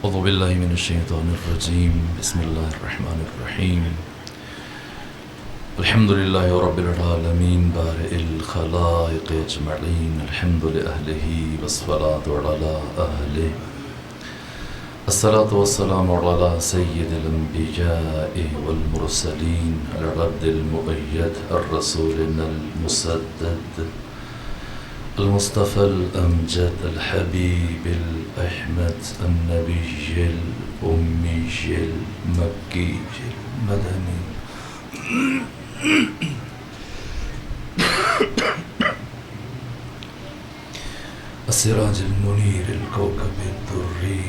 أعوذ بالله من الشيطان الرجيم بسم الله الرحمن الرحيم الحمد لله رب العالمين بارئ الخلائق أجمعين الحمد لأهله والصلاة على أهله الصلاة والسلام على سيد الأنبياء والمرسلين العبد المؤيد الرسول المسدد المصطفى الأمجد الحبيب الأحمد النبي الأمي المكي المدني السراج المنير الكوكب الدري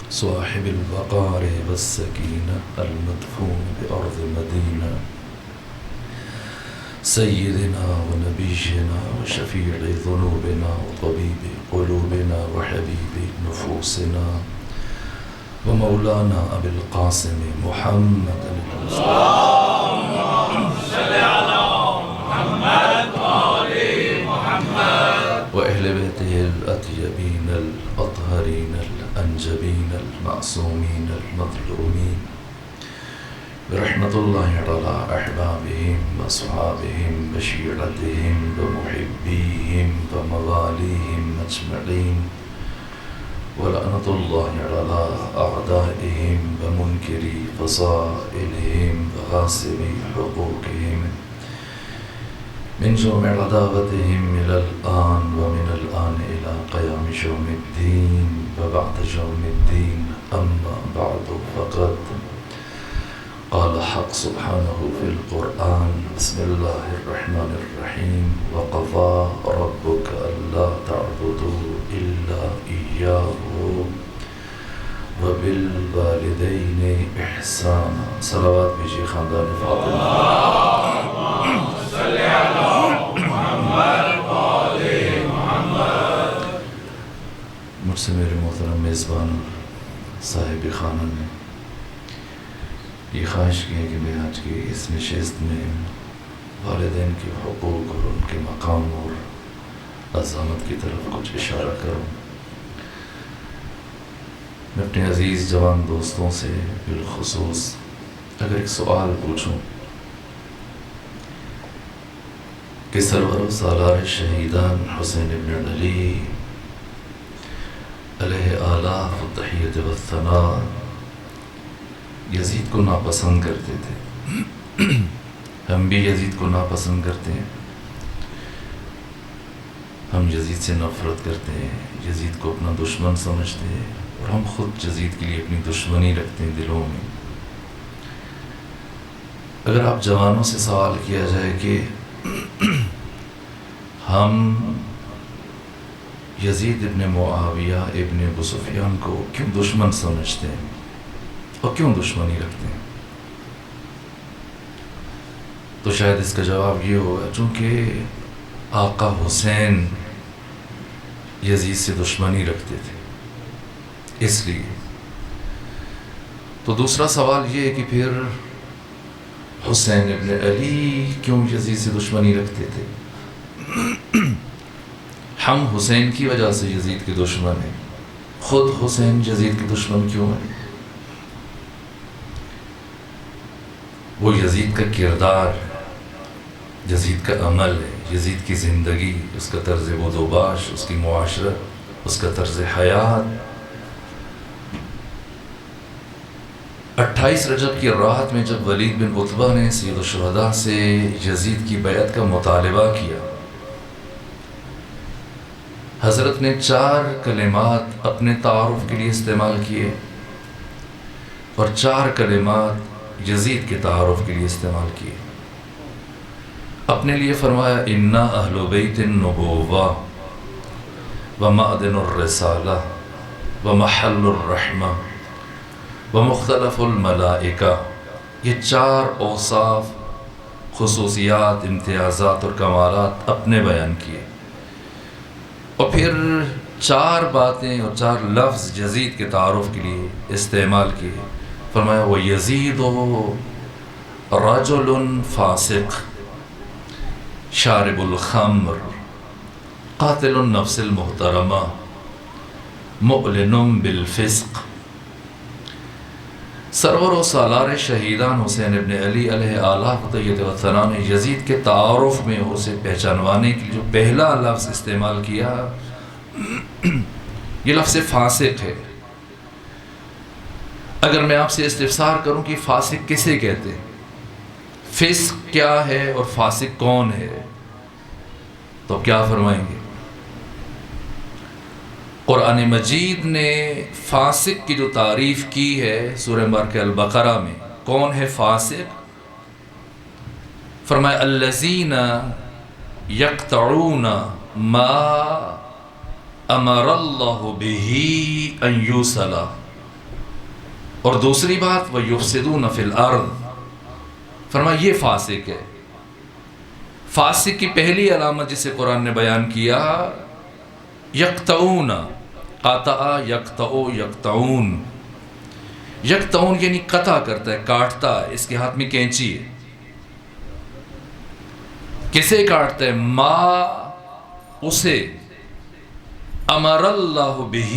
صاحب الوقار والسكينة المدفون بأرض مدينة سيدنا ونبينا وشفيع ذنوبنا وطبيب قلوبنا وحبيب نفوسنا ومولانا أبي القاسم محمد اللهم صل على محمد وآل محمد وأهل بيته الأطيبين الأطهرين الأنجبين المعصومين المظلومين برحمة الله على أحبابهم وأصحابهم وشيعتهم ومحبيهم ومواليهم أجمعين ولعنة الله على أعدائهم ومنكري فصائلهم وغاصبي حقوقهم من جمع عداوتهم إلى الآن ومن الآن إلى قيام يوم الدين وبعد يوم الدين أما بعد فقد قال حق سبحانه في القرآن بسم الله الرحمن الرحيم وقضى ربك ألا تعبدوا إلا إياه وبالوالدين إحسانا صلوات بجي خاندان فاطمة اللهم صل على محمد وآل محمد مجھ سے میرے محترم میزبان صاحب خانہ نے یہ خواہش کی ہے کہ میں آج کی اس نشست میں والدین کے حقوق اور ان کے مقام اور عظمت کی طرف کچھ اشارہ کروں. میں اپنے عزیز جوان دوستوں سے بالخصوص اگر ایک سوال پوچھوں کہ سرور و سالار شہیدان حسین ابن علی علیہ آلاف التحیت والثناء یزید کو ناپسند کرتے تھے. ہم بھی یزید کو ناپسند کرتے ہیں, ہم یزید سے نفرت کرتے ہیں, یزید کو اپنا دشمن سمجھتے ہیں اور ہم خود یزید کے لیے اپنی دشمنی رکھتے ہیں دلوں میں. اگر آپ جوانوں سے سوال کیا جائے کہ ہم یزید ابن معاویہ ابن ابو سفیان کو کیوں دشمن سمجھتے ہیں اور کیوں دشمنی رکھتے ہیں, تو شاید اس کا جواب یہ ہوگا چونکہ آقا حسین یزید سے دشمنی رکھتے تھے اس لیے. تو دوسرا سوال یہ ہے کہ پھر حسین ابن علی کیوں یزید سے دشمنی رکھتے تھے؟ ہم حسین کی وجہ سے یزید کے دشمن ہیں, خود حسین یزید کے دشمن کیوں ہیں؟ وہ یزید کا کردار, یزید کا عمل ہے, یزید کی زندگی, اس کا طرز بود و باش, اس کی معاشرت, اس کا طرز حیات. 28 رجب کی رات میں جب ولید بن عتبہ نے سید الشہداء سے یزید کی بیعت کا مطالبہ کیا, حضرت نے 4 کلمات اپنے تعارف کے لیے استعمال کیے اور 4 کلمات یزید کے تعارف کے لیے استعمال کیے. اپنے لیے فرمایا انا اہل بیت النبوہ ومعدن الرسالہ ومحل الرحمہ ومختلف الملائکہ. یہ 4 اوصاف, خصوصیات, امتیازات اور کمالات اپنے بیان کیے اور پھر 4 باتیں اور 4 لفظ یزید کے تعارف کے لیے استعمال کیے. فرمایا وہ یزید رجل فاسق شارب الخمر قاتل النفس المحترمہ مؤلن بالفسق۔ سرور و سالار شہیدان حسین ابن علی علیہ آلہ طیب و ثنا نے یزید کے تعارف میں اسے پہچانوانے کے لیے جو پہلا لفظ استعمال کیا یہ لفظ فاسق ہے۔ اگر میں آپ سے استفسار کروں کہ فاسق کسے کہتے ہیں، فسق کیا ہے اور فاسق کون ہے، تو کیا فرمائیں گے؟ قرآن مجید نے فاسق کی جو تعریف کی ہے سورہ مبارکہ البقرہ میں، کون ہے فاسق؟ فرمایا الذین یقطعون ما امر اللہ بہ ان یوصل، اور دوسری بات وَيُفْسِدُونَ فِي الْأَرْضِ، فرمایا یہ فاسق ہے۔ فاسق کی پہلی علامت جسے قرآن نے بیان کیا یقطعون، قطع یقطع یقطعون، یقطعون یعنی قطع کرتا ہے، کاٹتا ہے، اس کے ہاتھ میں کینچی ہے۔ کسے کاٹتا ہے؟ ما اسے، امر اللہ بہ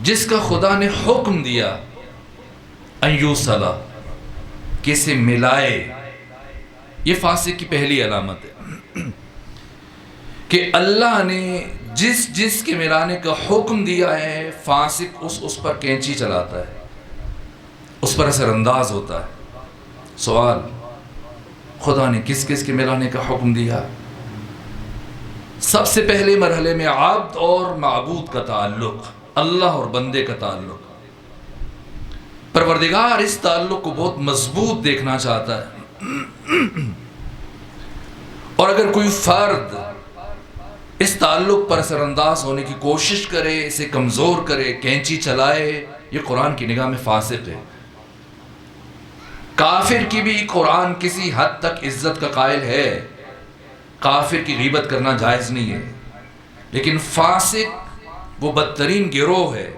جس کا خدا نے حکم دیا، ان یوصل کسے ملائے۔ یہ فاسق کی پہلی علامت ہے کہ اللہ نے جس کے ملانے کا حکم دیا ہے فاسق اس پر کینچی چلاتا ہے، اس پر اثر انداز ہوتا ہے۔ سوال، خدا نے کس کے ملانے کا حکم دیا؟ سب سے پہلے مرحلے میں عبد اور معبود کا تعلق، اللہ اور بندے کا تعلق۔ پروردگار اس تعلق کو بہت مضبوط دیکھنا چاہتا ہے، اور اگر کوئی فرد اس تعلق پر اثر انداز ہونے کی کوشش کرے، اسے کمزور کرے، کینچی چلائے، یہ قرآن کی نگاہ میں فاسق ہے۔ کافر کی بھی قرآن کسی حد تک عزت کا قائل ہے، کافر کی غیبت کرنا جائز نہیں ہے، لیکن فاسق وہ بدترین گروہ ہے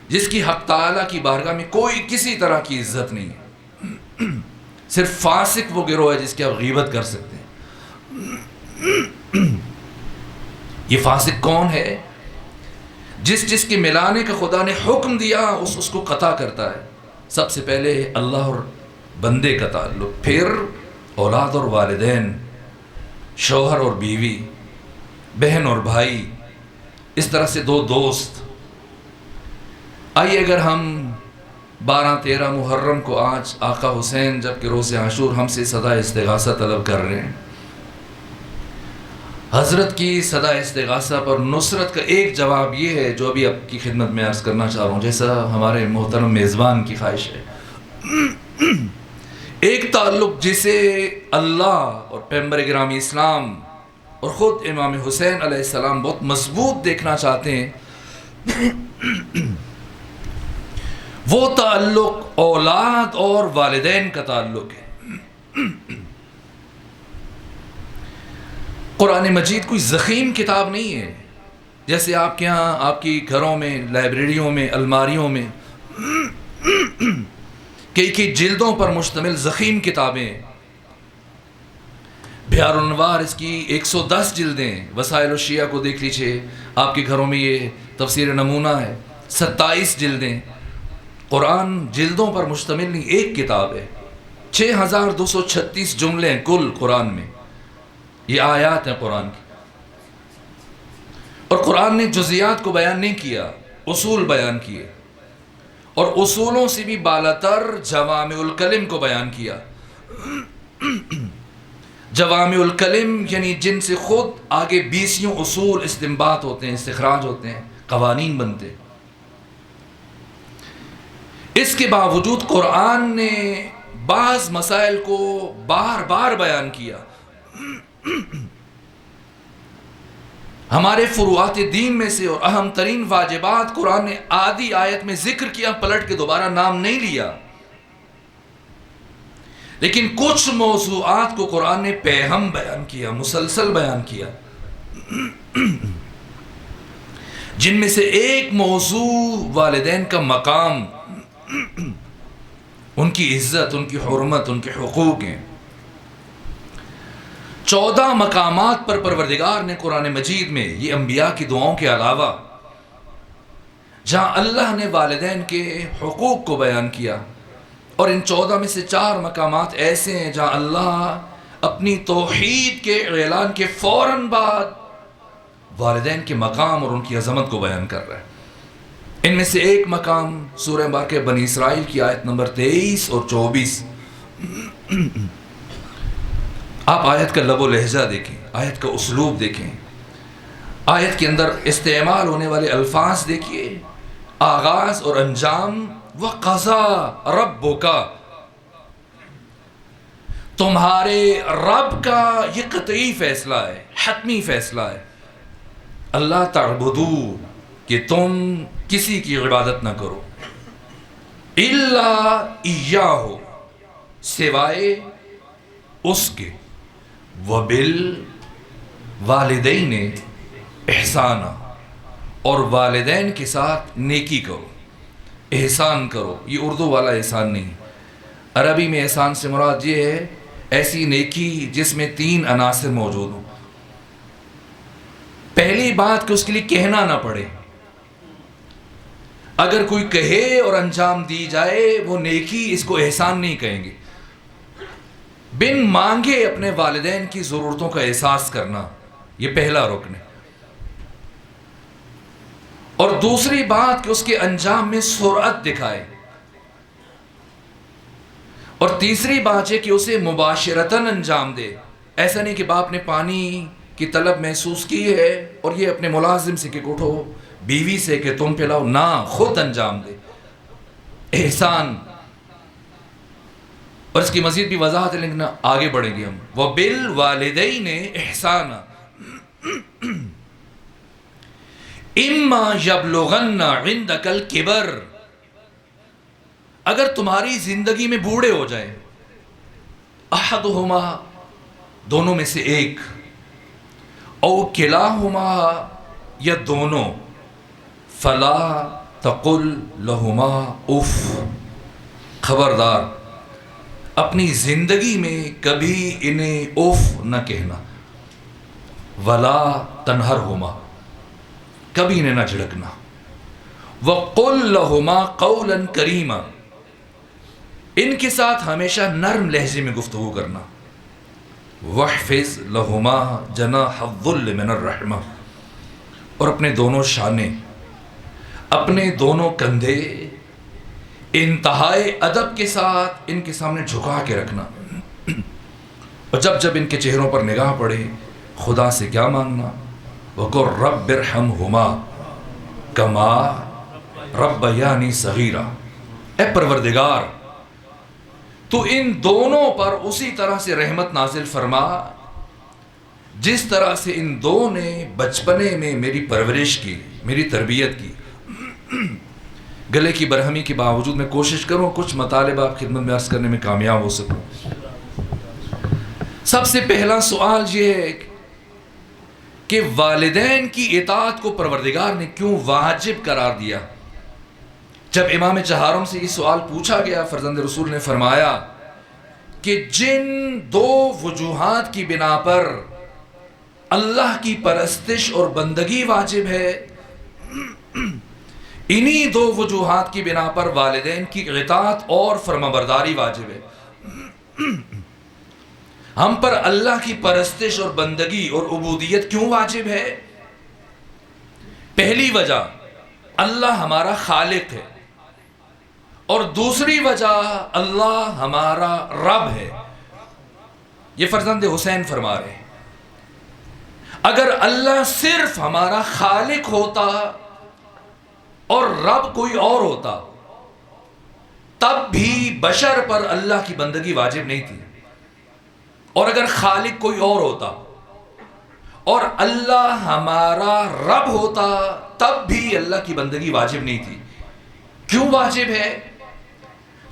جس کی حق تعالیٰ کی بارگاہ میں کوئی کسی طرح کی عزت نہیں ہے۔ صرف فاسق وہ گروہ ہے جس کی آپ غیبت کر سکتے ہیں۔ یہ فاسق کون ہے؟ جس کے ملانے کا خدا نے حکم دیا اس کو قطع کرتا ہے۔ سب سے پہلے اللہ اور بندے کا تعلق، پھر اولاد اور والدین، شوہر اور بیوی، بہن اور بھائی، اس طرح سے دو دوست۔ آئیے اگر ہم 12-13 محرم کو آج آقا حسین جبکہ روز عاشور ہم سے صدا استغاثہ طلب کر رہے ہیں، حضرت کی صدا استغاثہ پر نصرت کا ایک جواب یہ ہے جو ابھی آپ کی خدمت میں عرض کرنا چاہ رہا ہوں، جیسا ہمارے محترم میزبان کی خواہش ہے۔ ایک تعلق جسے اللہ اور پیغمبر گرامی اسلام اور خود امام حسین علیہ السلام بہت مضبوط دیکھنا چاہتے ہیں، وہ تعلق اولاد اور والدین کا تعلق ہے۔ قرآن مجید کوئی ضخیم کتاب نہیں ہے جیسے آپ کے ہاں، آپ کی گھروں میں، لائبریریوں میں، الماریوں میں کئی جلدوں پر مشتمل ضخیم کتابیں۔ بہار الانوار اس کی 110 جلدیں، وسائل الشیعہ کو دیکھ لیجئے، آپ کے گھروں میں یہ تفسیر نمونہ ہے، 27 جلدیں۔ قرآن جلدوں پر مشتمل نہیں، ایک کتاب ہے، 6236 جملے ہیں کل قرآن میں، یہ آیات ہیں قرآن کی۔ اور قرآن نے جزیات کو بیان نہیں کیا، اصول بیان کیے، اور اصولوں سے بھی بالاتر جوامع الکلم کو بیان کیا۔ جوامع الکلم یعنی جن سے خود آگے 20 اصول استنباط ہوتے ہیں، استخراج ہوتے ہیں، قوانین بنتے ہیں۔ اس کے باوجود قرآن نے بعض مسائل کو بار بار بیان کیا۔ ہمارے فروعات دین میں سے اور اہم ترین واجبات قرآن نے آدھی آیت میں ذکر کیا، پلٹ کے دوبارہ نام نہیں لیا، لیکن کچھ موضوعات کو قرآن نے پیہم بیان کیا، مسلسل بیان کیا، جن میں سے ایک موضوع والدین کا مقام، ان کی عزت، ان کی حرمت، ان کے حقوق ہیں۔ 14 مقامات پر پروردگار نے قرآن مجید میں یہ انبیاء کی دعاؤں کے علاوہ جہاں اللہ نے والدین کے حقوق کو بیان کیا، اور ان 14 میں سے 4 مقامات ایسے ہیں جہاں اللہ اپنی توحید کے اعلان کے فوراً بعد والدین کے مقام اور ان کی عظمت کو بیان کر رہا ہے۔ ان میں سے ایک مقام سورہ مبارکہ بنی اسرائیل کی آیت نمبر 23 اور 24۔ آپ آیت کا لب و لہجہ دیکھیں، آیت کا اسلوب دیکھیں، آیت کے اندر استعمال ہونے والے الفاظ دیکھیے، آغاز اور انجام۔ وَقَضَىٰ رَبُّكَ، تمہارے رب کا یہ قطعی فیصلہ ہے، حتمی فیصلہ ہے، اللہ تعبدو، کہ تم کسی کی عبادت نہ کرو، الا ایاہ، سوائے اس کے، وبالوالدین احسانا، اور والدین کے ساتھ نیکی کرو، احسان کرو۔ یہ اردو والا احسان نہیں، عربی میں احسان سے مراد یہ ہے ایسی نیکی جس میں 3 عناصر موجود ہوں۔ پہلی بات کہ اس کے لیے کہنا نہ پڑے، اگر کوئی کہے اور انجام دی جائے وہ نیکی، اس کو احسان نہیں کہیں گے۔ بن مانگے اپنے والدین کی ضرورتوں کا احساس کرنا، یہ پہلا رکن ہے۔ اور دوسری بات کہ اس کے انجام میں سرعت دکھائے، اور تیسری بات ہے کہ اسے مباشرتاً انجام دے۔ ایسا نہیں کہ باپ نے پانی کی طلب محسوس کی ہے اور یہ اپنے ملازم سے کہ اٹھو، بیوی سے کہ تم پلاؤ، نہ، خود انجام دے، احسان۔ اور اس کی مزید بھی وضاحت ہے لیکن آگے بڑھیں گے ہم۔ وَبِالْوَالِدَيْنِ إِحْسَانًا إِمَّا يَبْلُغَنَّ عِنْدَكَ الْكِبَرَ، اگر تمہاری زندگی میں بوڑھے ہو جائیں، احدہما، دونوں میں سے ایک، او کلاہما، یا دونوں، فلا تقل لہما اف، خبردار اپنی زندگی میں کبھی انہیں اف نہ کہنا، ولا تنہرہما، کبھی انہیں نہ جھڑکنا، وقل لہما قولا کریما، ان کے ساتھ ہمیشہ نرم لہجے میں گفتگو کرنا، وَاحْفِظْ لَهُمَا جَنَاحَ الذُّلِّ مِنَ الرَّحْمَةِ، اور اپنے دونوں شانے، اپنے دونوں کندھے انتہائی ادب کے ساتھ ان کے سامنے جھکا کے رکھنا، اور جب جب ان کے چہروں پر نگاہ پڑے خدا سے کیا مانگنا، وَقُلْ رَبِّ ارْحَمْهُمَا كَمَا رَبَّيَانِي صَغِيرًا، اے پروردگار تو ان دونوں پر اسی طرح سے رحمت نازل فرما جس طرح سے ان دو نے بچپنے میں میری پرورش کی، میری تربیت کی۔ گلے کی برہمی کے باوجود میں کوشش کروں کچھ مطالب آپ خدمت میں عرض کرنے میں کامیاب ہو سکوں۔ سب سے پہلا سوال یہ ہے کہ والدین کی اطاعت کو پروردگار نے کیوں واجب قرار دیا؟ جب امام چہارم سے یہ سوال پوچھا گیا، فرزند رسول نے فرمایا کہ جن 2 وجوہات کی بنا پر اللہ کی پرستش اور بندگی واجب ہے، انہی 2 وجوہات کی بنا پر والدین کی اطاعت اور فرمانبرداری واجب ہے۔ ہم پر اللہ کی پرستش اور بندگی اور عبودیت کیوں واجب ہے؟ پہلی وجہ، اللہ ہمارا خالق ہے، اور دوسری وجہ، اللہ ہمارا رب ہے۔ یہ فرزند حسین فرما رہے ہیں، اگر اللہ صرف ہمارا خالق ہوتا اور رب کوئی اور ہوتا تب بھی بشر پر اللہ کی بندگی واجب نہیں تھی، اور اگر خالق کوئی اور ہوتا اور اللہ ہمارا رب ہوتا تب بھی اللہ کی بندگی واجب نہیں تھی۔ کیوں واجب ہے؟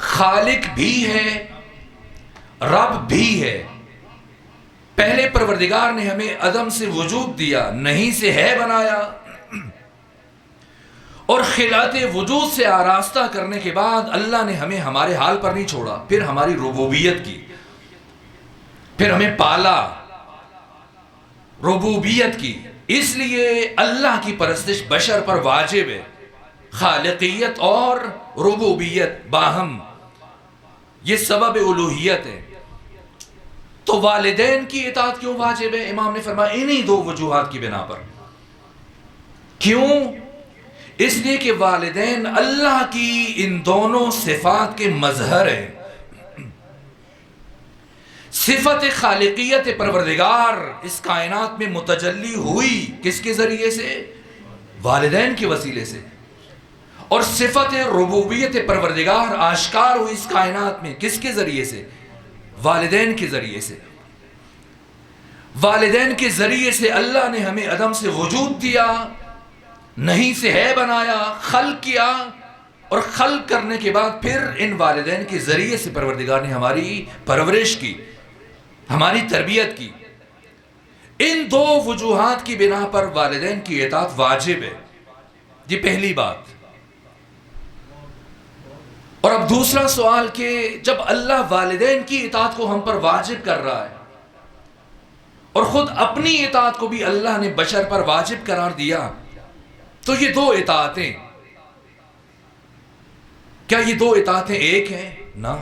خالق بھی ہے، رب بھی ہے۔ پہلے پروردگار نے ہمیں عدم سے وجود دیا، نہیں سے ہے بنایا، اور خلعت وجود سے آراستہ کرنے کے بعد اللہ نے ہمیں ہمارے حال پر نہیں چھوڑا، پھر ہماری ربوبیت کی، پھر ہمیں پالا، ربوبیت کی، اس لیے اللہ کی پرستش بشر پر واجب ہے۔ خالقیت اور ربوبیت باہم یہ سبب الوہیت ہے۔ تو والدین کی اطاعت کیوں واجب ہے؟ امام نے فرمایا انہی دو وجوہات کی بنا پر۔ کیوں؟ اس لیے کہ والدین اللہ کی ان دونوں صفات کے مظہر ہیں۔ صفت خالقیت پروردگار اس کائنات میں متجلی ہوئی کس کے ذریعے سے؟ والدین کے وسیلے سے۔ اور صفت ربوبیت پروردگار آشکار ہوئی اس کائنات میں کس کے ذریعے سے؟ والدین کے ذریعے سے۔ والدین کے ذریعے سے اللہ نے ہمیں عدم سے وجود دیا، نہیں سے ہے بنایا، خلق کیا، اور خلق کرنے کے بعد پھر ان والدین کے ذریعے سے پروردگار نے ہماری پرورش کی، ہماری تربیت کی۔ ان دو وجوہات کی بنا پر والدین کی اطاعت واجب ہے، یہ پہلی بات۔ اور اب دوسرا سوال کہ جب اللہ والدین کی اطاعت کو ہم پر واجب کر رہا ہے اور خود اپنی اطاعت کو بھی اللہ نے بشر پر واجب قرار دیا، تو یہ دو اطاعتیں کیا یہ دو اطاعتیں ایک ہیں؟ نہ،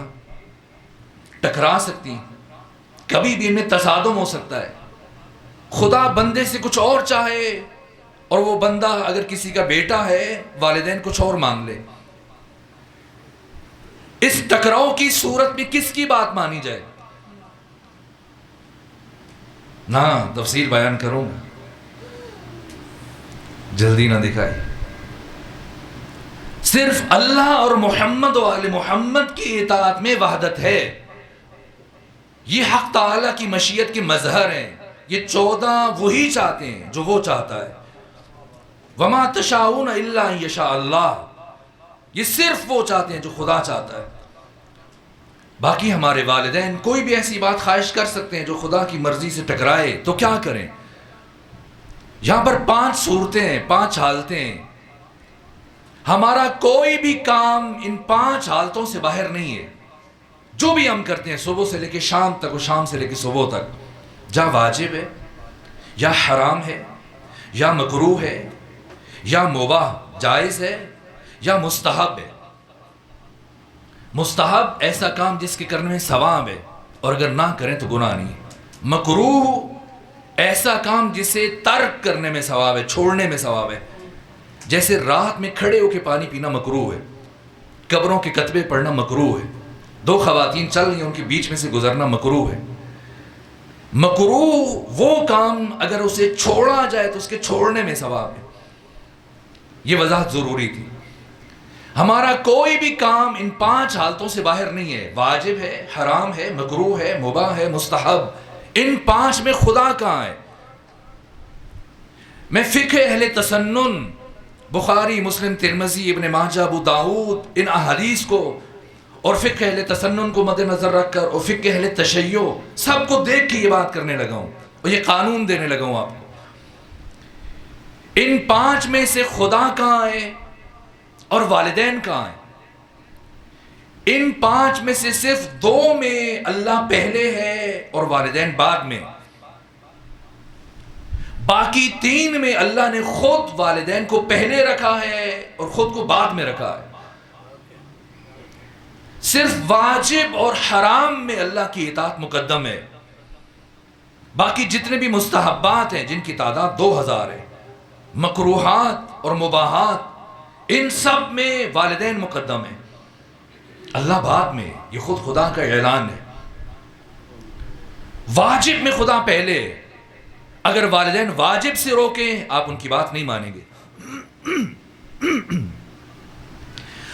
ٹکرا سکتی ہیں، کبھی بھی ان میں تصادم ہو سکتا ہے۔ خدا بندے سے کچھ اور چاہے اور وہ بندہ اگر کسی کا بیٹا ہے والدین کچھ اور مانگ لے، اس ٹکراؤ کی صورت میں کس کی بات مانی جائے؟ نہ تفصیل بیان کروں گا، جلدی نہ دکھائی۔ صرف اللہ اور محمد و آل محمد کی اطاعت میں وحدت ہے، یہ حق تعالی کی مشیت کے مظہر ہیں۔ یہ 14 وہی چاہتے ہیں جو وہ چاہتا ہے۔ وما تشاؤون الا ان یشاء اللہ، یہ صرف وہ چاہتے ہیں جو خدا چاہتا ہے۔ باقی ہمارے والدین کوئی بھی ایسی بات خواہش کر سکتے ہیں جو خدا کی مرضی سے ٹکرائے، تو کیا کریں؟ یہاں پر 5 صورتیں ہیں، 5 حالتیں ہیں۔ ہمارا کوئی بھی کام ان 5 حالتوں سے باہر نہیں ہے۔ جو بھی ہم کرتے ہیں صبح سے لے کے شام تک اور شام سے لے کے صبح تک، یا واجب ہے، یا حرام ہے، یا مکروہ ہے، یا مباح جائز ہے، یا مستحب ہے۔ مستحب ایسا کام جس کے کرنے میں ثواب ہے اور اگر نہ کریں تو گناہ نہیں ہے۔ مکروہ ایسا کام جسے ترک کرنے میں ثواب ہے، چھوڑنے میں ثواب ہے۔ جیسے رات میں کھڑے ہو کے پانی پینا مکروہ ہے، قبروں کے کتبے پڑھنا مکروہ ہے، 2 خواتین چل رہی ہیں ان کے بیچ میں سے گزرنا مکروہ ہے۔ مکروہ وہ کام اگر اسے چھوڑا جائے تو اس کے چھوڑنے میں ثواب ہے۔ یہ وضاحت ضروری تھی۔ ہمارا کوئی بھی کام ان 5 حالتوں سے باہر نہیں ہے، واجب ہے، حرام ہے، مکروہ ہے، مباح ہے، مستحب۔ ان 5 میں خدا کہاں ہے؟ میں فقہ اہل تسنن، بخاری، مسلم، ترمذی، ابن ماجہ، ابو داؤد، ان احادیث کو اور فقہ اہل تسنن کو مد نظر رکھ کر اور فقہ اہل تشیع سب کو دیکھ کے یہ بات کرنے لگا ہوں اور یہ قانون دینے لگا ہوں آپ کو۔ ان 5 میں سے خدا کہاں ہے اور والدین کہاں ہیں؟ ان 5 میں سے صرف 2 میں اللہ پہلے ہے اور والدین بعد میں۔ باقی 3 میں اللہ نے خود والدین کو پہلے رکھا ہے اور خود کو بعد میں رکھا ہے۔ صرف واجب اور حرام میں اللہ کی اطاعت مقدم ہے۔ باقی جتنے بھی مستحبات ہیں جن کی تعداد 2000 ہے، مکروہات اور مباحات، ان سب میں والدین مقدم ہیں، اللہ بعد میں۔ یہ خود خدا کا اعلان ہے۔ واجب میں خدا پہلے ہے۔ اگر والدین واجب سے روکیں آپ ان کی بات نہیں مانیں گے۔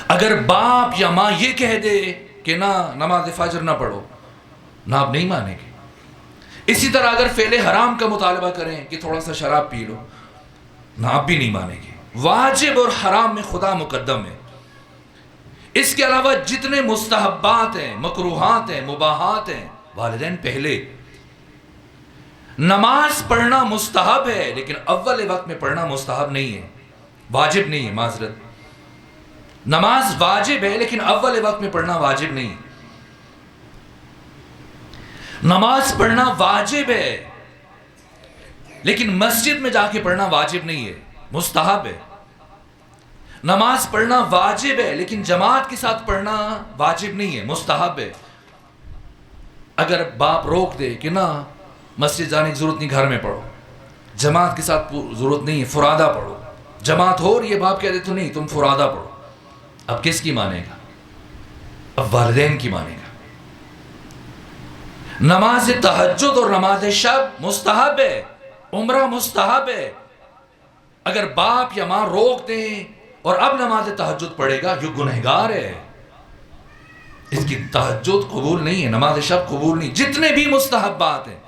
اگر باپ یا ماں یہ کہہ دے کہ نہ نماز فجر نہ پڑھو، نہ آپ نہیں مانیں گے۔ اسی طرح اگر فعل حرام کا مطالبہ کریں کہ تھوڑا سا شراب پی لو، نہ آپ بھی نہیں مانیں گے۔ واجب اور حرام میں خدا مقدم ہے۔ اس کے علاوہ جتنے مستحبات ہیں، مکروہات ہیں، مباحات ہیں، والدین پہلے۔ نماز پڑھنا مستحب ہے لیکن اول وقت میں پڑھنا مستحب نہیں ہے، واجب نہیں ہے، معذرت۔ نماز واجب ہے لیکن اول وقت میں پڑھنا واجب نہیں۔ نماز پڑھنا واجب ہے لیکن مسجد میں جا کے پڑھنا واجب نہیں ہے، مستحب ہے۔ نماز پڑھنا واجب ہے لیکن جماعت کے ساتھ پڑھنا واجب نہیں ہے، مستحب ہے۔ اگر باپ روک دے کہ نہ مسجد جانے کی ضرورت نہیں، گھر میں پڑھو، جماعت کے ساتھ ضرورت نہیں ہے، فرادہ پڑھو، جماعت ہو رہی ہے، باپ کہہ دے تو نہیں، تم فرادہ پڑھو، اب کس کی مانے گا؟ اب والدین کی مانے گا۔ نماز تہجد اور نماز شب مستحب ہے، عمرہ مستحب ہے۔ اگر باپ یا ماں روک دیں اور اب نماز تہجد پڑھے گا، یہ گنہگار ہے، اس کی تہجد قبول نہیں ہے، نماز شب قبول نہیں۔ جتنے بھی مستحبات ہیں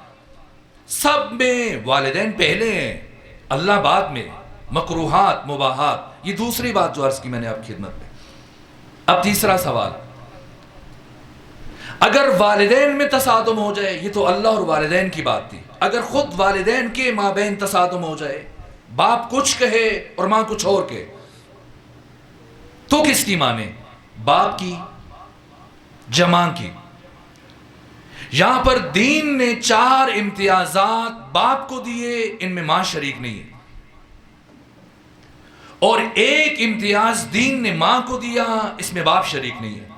سب میں والدین پہلے ہیں، اللہ بعد میں، مکروہات مباحات۔ یہ دوسری بات جو عرض کی میں نے آپ کی خدمت میں۔ اب تیسرا سوال، اگر والدین میں تصادم ہو جائے، یہ تو اللہ اور والدین کی بات تھی، اگر خود والدین کے مابین تصادم ہو جائے، باپ کچھ کہے اور ماں کچھ اور کہے، تو کس کی مانے؟ باپ کی، جماع کی؟ یہاں پر دین نے 4 امتیازات باپ کو دیے، ان میں ماں شریک نہیں ہے، اور 1 امتیاز دین نے ماں کو دیا، اس میں باپ شریک نہیں ہے۔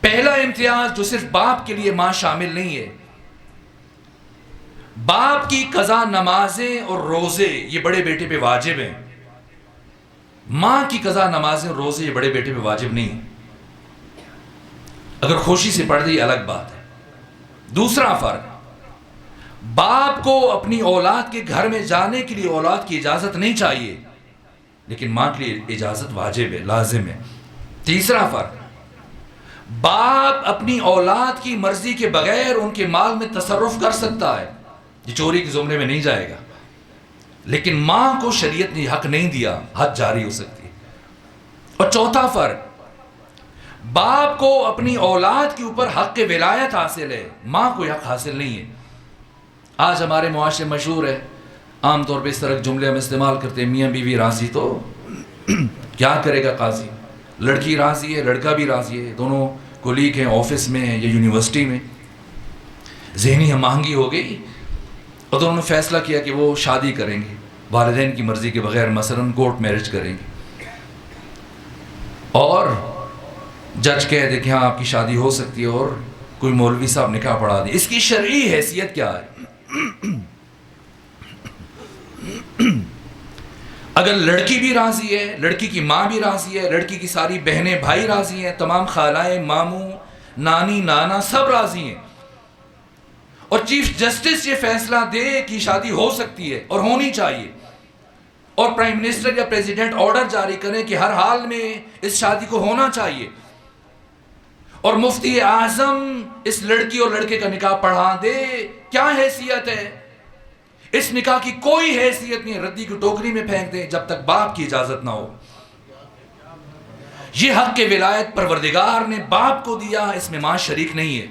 پہلا امتیاز جو صرف باپ کے لیے ماں شامل نہیں ہے، باپ کی قضا نمازیں اور روزے یہ بڑے بیٹے پہ واجب ہیں، ماں کی قضا نمازیں اور روزے یہ بڑے بیٹے پہ واجب نہیں ہیں۔ اگر خوشی سے پڑھ دے یہ الگ بات ہے۔ دوسرا فرق، باپ کو اپنی اولاد کے گھر میں جانے کے لیے اولاد کی اجازت نہیں چاہیے، لیکن ماں کے لیے اجازت واجب ہے، لازم ہے۔ تیسرا فرق، باپ اپنی اولاد کی مرضی کے بغیر ان کے مال میں تصرف کر سکتا ہے، یہ چوری کے زمرے میں نہیں جائے گا، لیکن ماں کو شریعت نے حق نہیں دیا، حد جاری ہو سکتی ہے۔ اور چوتھا فرق، باپ کو اپنی اولاد کے اوپر حق ولایت حاصل ہے، ماں کو حق حاصل نہیں ہے۔ آج ہمارے معاشرے مشہور ہے، عام طور پہ اس طرح جملے ہم استعمال کرتے ہیں، میاں بیوی راضی تو کیا کرے گا قاضی، لڑکی راضی ہے، لڑکا بھی راضی ہے، دونوں کولیگ ہیں، آفس میں ہیں یا یونیورسٹی میں، ذہنی ہم آہنگی ہو گئی اور دونوں نے فیصلہ کیا کہ وہ شادی کریں گے، والدین کی مرضی کے بغیر، مثلاً کورٹ میرج کریں گے، اور جج کہہ دے کہ ہاں آپ کی شادی ہو سکتی ہے، اور کوئی مولوی صاحب نکاح پڑھا دے۔ اس کی شرعی حیثیت کیا ہے؟ اگر لڑکی بھی راضی ہے، لڑکی کی ماں بھی راضی ہے، لڑکی کی ساری بہنیں بھائی راضی ہیں، تمام خالائیں ماموں نانی نانا سب راضی ہیں، اور چیف جسٹس یہ فیصلہ دے کہ شادی ہو سکتی ہے اور ہونی چاہیے، اور پرائم منسٹر یا پریزیڈنٹ آرڈر جاری کریں کہ ہر حال میں اس شادی کو ہونا چاہیے، اور مفتی اعظم اس لڑکی اور لڑکے کا نکاح پڑھا دے، کیا حیثیت ہے؟ اس نکاح کی کوئی حیثیت نہیں، ردی کی ٹوکری میں پھینک دیں جب تک باپ کی اجازت نہ ہو۔ یہ حق کے ولایت پروردگار نے باپ کو دیا، اس میں ماں شریک نہیں ہے۔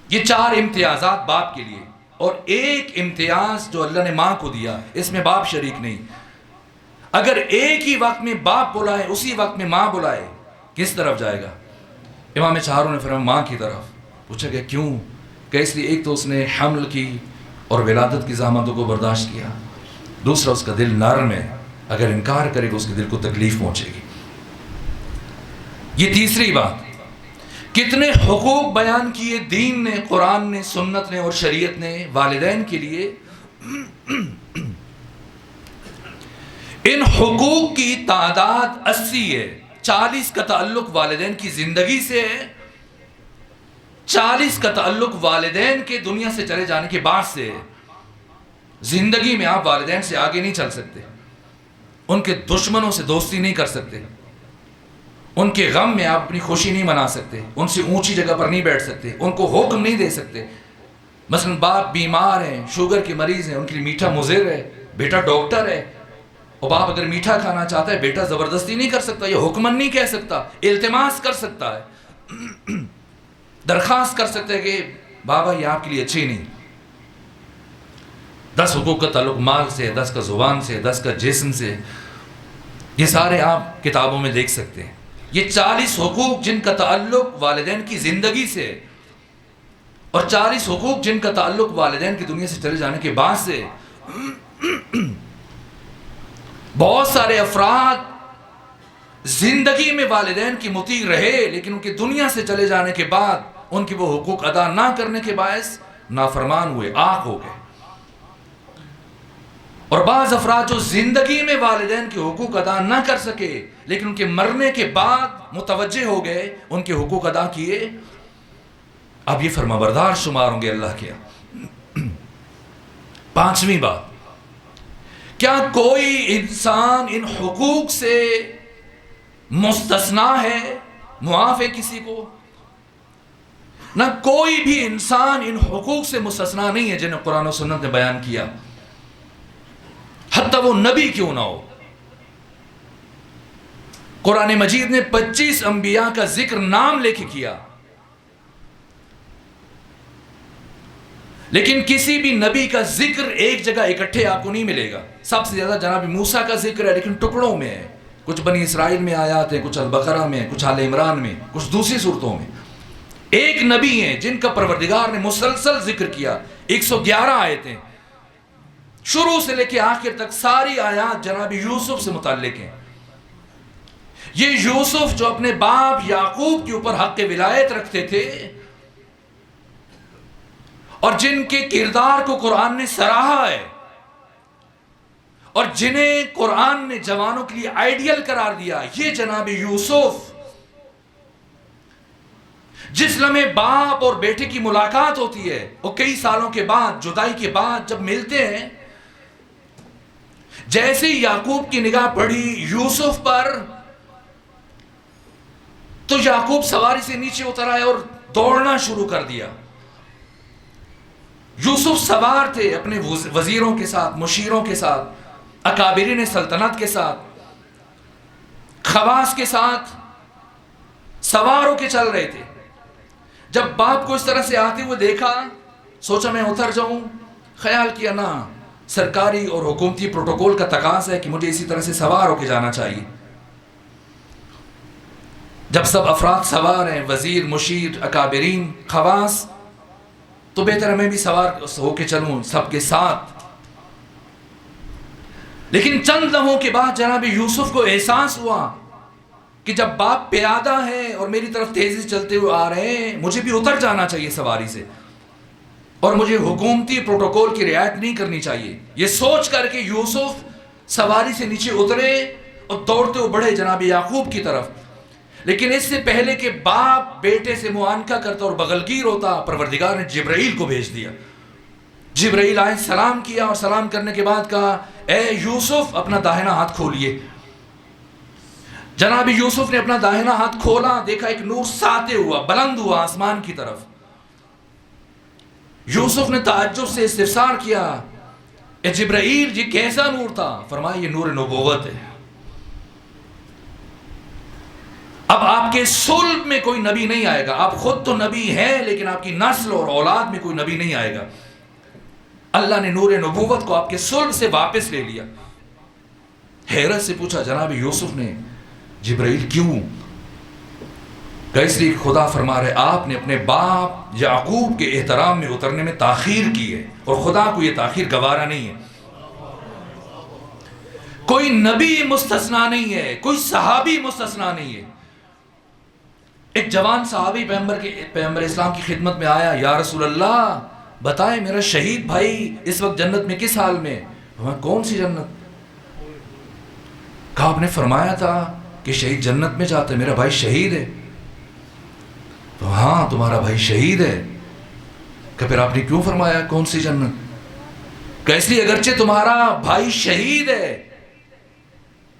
یہ 4 امتیازات باپ کے لیے، اور 1 امتیاز جو اللہ نے ماں کو دیا، اس میں باپ شریک نہیں۔ اگر ایک ہی وقت میں باپ بلائے، اسی وقت میں ماں بلائے، کس طرف جائے گا؟ امام چہاروں نے فرمایا ماں کی طرف۔ پوچھا گیا کیوں؟ کہ اس لیے ایک تو اس نے حمل کی اور ولادت کی زحمتوں کو برداشت کیا، دوسرا اس کا دل نرم ہے، اگر انکار کرے گا اس کے دل کو تکلیف پہنچے گی۔ یہ تیسری بات، کتنے حقوق بیان کیے دین نے، قرآن نے، سنت نے اور شریعت نے والدین کے لیے۔ ان حقوق کی تعداد 80 ہے، 40 کا تعلق والدین کی زندگی سے ہے، 40 کا تعلق والدین کے دنیا سے چلے جانے کے بعد سے ہے۔ زندگی میں آپ والدین سے آگے نہیں چل سکتے، ان کے دشمنوں سے دوستی نہیں کر سکتے، ان کے غم میں آپ اپنی خوشی نہیں منا سکتے، ان سے اونچی جگہ پر نہیں بیٹھ سکتے، ان کو حکم نہیں دے سکتے۔ مثلا باپ بیمار ہیں، شوگر کے مریض ہیں، ان کے لیے میٹھا مضر ہے، بیٹا ڈاکٹر ہے، اور باپ اگر میٹھا کھانا چاہتا ہے، بیٹا زبردستی نہیں کر سکتا، یہ حکمن نہیں کہہ سکتا، التماس کر سکتا ہے، درخواست کر سکتا ہے کہ بابا یہ آپ کے لیے اچھی نہیں۔ 10 حقوق کا تعلق مال سے، 10 کا زبان سے، 10 کا جسم سے، یہ سارے آپ کتابوں میں دیکھ سکتے ہیں۔ یہ 40 حقوق جن کا تعلق والدین کی زندگی سے، اور 40 حقوق جن کا تعلق والدین کی دنیا سے چلے جانے کے بعد سے بہت سارے افراد زندگی میں والدین کی مطیع رہے لیکن ان کی دنیا سے چلے جانے کے بعد ان کی وہ حقوق ادا نہ کرنے کے باعث نافرمان ہوئے، عاق ہو گئے. اور بعض افراد جو زندگی میں والدین کے حقوق ادا نہ کر سکے لیکن ان کے مرنے کے بعد متوجہ ہو گئے، ان کے حقوق ادا کیے، اب یہ فرمانبردار شمار ہوں گے اللہ کے. 5ویں بات، کیا کوئی انسان ان حقوق سے مستثنا ہے، معاف ہے کسی کو؟ نہ کوئی بھی انسان ان حقوق سے مستثنا نہیں ہے جنہیں قرآن و سنت نے بیان کیا، حتیٰ وہ نبی کیوں نہ ہو. قرآن مجید نے 25 انبیاء کا ذکر نام لے کے کیا، لیکن کسی بھی نبی کا ذکر ایک جگہ اکٹھے آپ کو نہیں ملے گا. سب سے زیادہ جناب موسیٰ کا ذکر ہے لیکن ٹکڑوں میں ہے، کچھ بنی اسرائیل میں آیات ہیں، کچھ البقرہ میں، کچھ آل عمران میں، کچھ دوسری صورتوں میں. ایک نبی ہیں جن کا پروردگار نے مسلسل ذکر کیا، 111 آیتیں، شروع سے لے کے آخر تک ساری آیات جناب یوسف سے متعلق ہیں. یہ یوسف جو اپنے باپ یعقوب کے اوپر حق ولایت رکھتے تھے اور جن کے کردار کو قرآن نے سراہا ہے اور جنہیں قرآن نے جوانوں کے لیے آئیڈیل قرار دیا، یہ جناب یوسف جس لمحے باپ اور بیٹے کی ملاقات ہوتی ہے، وہ کئی سالوں کے بعد، جدائی کے بعد جب ملتے ہیں، جیسے یعقوب کی نگاہ پڑی یوسف پر تو یعقوب سواری سے نیچے اتر آئے اور دوڑنا شروع کر دیا. یوسف سوار تھے اپنے وزیروں کے ساتھ، مشیروں کے ساتھ، اکابرین سلطنت کے ساتھ، خواص کے ساتھ سوار ہو کے چل رہے تھے. جب باپ کو اس طرح سے آتے ہوئے دیکھا، سوچا میں اتر جاؤں، خیال کیا نہ، سرکاری اور حکومتی پروٹوکول کا تقاضا ہے کہ مجھے اسی طرح سے سوار ہو کے جانا چاہیے. جب سب افراد سوار ہیں، وزیر، مشیر، اکابرین، خواص، تو بہتر میں بھی سوار ہو کے چلوں سب کے ساتھ. لیکن چند لمحوں کے بعد جناب یوسف کو احساس ہوا کہ جب باپ پیادہ ہے اور میری طرف تیزی سے چلتے ہوئے آ رہے ہیں، مجھے بھی اتر جانا چاہیے سواری سے اور مجھے حکومتی پروٹوکول کی رعایت نہیں کرنی چاہیے. یہ سوچ کر کے یوسف سواری سے نیچے اترے اور دوڑتے ہوئے بڑھے جناب یعقوب کی طرف. لیکن اس سے پہلے کہ باپ بیٹے سے معانقہ کرتا اور بغلگیر ہوتا، پروردگار نے جبرائیل کو بھیج دیا. جبرائیل آئے، سلام کیا اور سلام کرنے کے بعد کہا، اے یوسف اپنا داہنا ہاتھ کھولیے. جناب یوسف نے اپنا داہنا ہاتھ کھولا، دیکھا ایک نور ساطع ہوا، بلند ہوا آسمان کی طرف. یوسف نے تعجب سے استفسار کیا، اے جبرائیل یہ کیسا نور تھا؟ فرمایا یہ نور نبوت ہے. اب آپ کے صلب میں کوئی نبی نہیں آئے گا، آپ خود تو نبی ہیں لیکن آپ کی نسل اور اولاد میں کوئی نبی نہیں آئے گا. اللہ نے نور نبوت کو آپ کے صلب سے واپس لے لیا. حیرت سے پوچھا جناب یوسف نے، جبرائیل کیوں؟ کہ اس لیے خدا فرما رہے آپ نے اپنے باپ یعقوب کے احترام میں اترنے میں تاخیر کی ہے اور خدا کو یہ تاخیر گوارا نہیں ہے. کوئی نبی مستثنا نہیں ہے، کوئی صحابی مستثنا نہیں ہے. ایک جوان صحابی پیغمبر اسلام کی خدمت میں آیا، یا رسول اللہ بتائیں میرا شہید بھائی اس وقت جنت میں کس حال میں؟ کون سی جنت؟ کہا آپ نے فرمایا تھا کہ شہید جنت میں جاتا ہے، میرا بھائی شہید ہے. تو ہاں تمہارا بھائی شہید ہے. کہ پھر آپ نے کیوں فرمایا کون سی جنت؟ کہ اس لیے اگرچہ تمہارا بھائی شہید ہے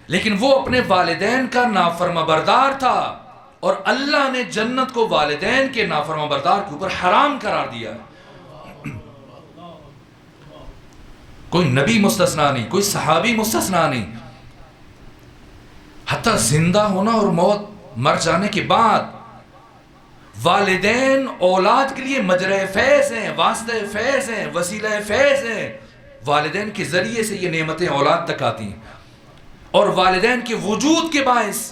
لیکن وہ اپنے والدین کا نافرما بردار تھا اور اللہ نے جنت کو والدین کے نافرما بردار کے اوپر حرام قرار دیا. کوئی نبی مستثنا نہیں، کوئی صحابی مستثنا نہیں. حتیٰ زندہ ہونا اور موت مر جانے کے بعد والدین اولاد کے لیے مجرے فیض ہیں، واسطہ فیض ہیں، وسیلہ فیض ہیں. والدین کے ذریعے سے یہ نعمتیں اولاد تک آتی ہیں اور والدین کے وجود کے باعث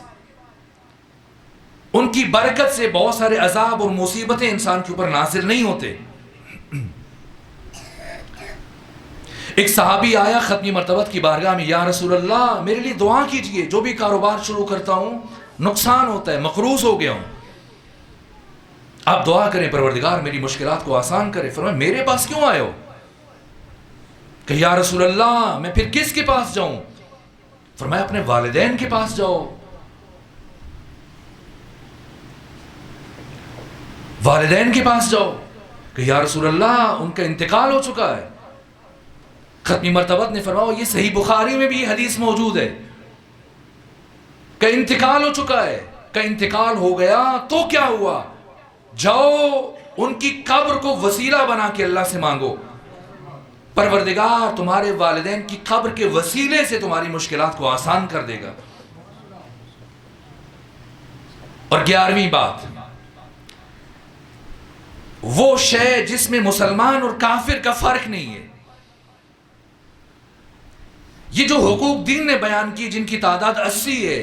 ان کی برکت سے بہت سارے عذاب اور مصیبتیں انسان کے اوپر نازل نہیں ہوتے. ایک صحابی آیا ختمی مرتبت کی بارگاہ میں، یا رسول اللہ میرے لیے دعا کیجئے، جو بھی کاروبار شروع کرتا ہوں نقصان ہوتا ہے، مقروض ہو گیا ہوں، آپ دعا کریں پروردگار میری مشکلات کو آسان کرے۔ فرمایا میرے پاس کیوں آئے ہو؟ کہ یا رسول اللہ میں پھر کس کے پاس جاؤں؟ فرمایا اپنے والدین کے پاس جاؤ، والدین کے پاس جاؤ۔ کہ یا رسول اللہ ان کا انتقال ہو چکا ہے۔ ختمی مرتبت نے فرمایا یہ صحیح بخاری میں بھی یہ حدیث موجود ہے کہ انتقال ہو چکا ہے، کہ انتقال ہو گیا تو کیا ہوا؟ جاؤ ان کی قبر کو وسیلہ بنا کے اللہ سے مانگو، پروردگار تمہارے والدین کی قبر کے وسیلے سے تمہاری مشکلات کو آسان کر دے گا۔ اور 11ویں بات، وہ شے جس میں مسلمان اور کافر کا فرق نہیں ہے۔ یہ جو حقوق دین نے بیان کی جن کی تعداد 80 ہے،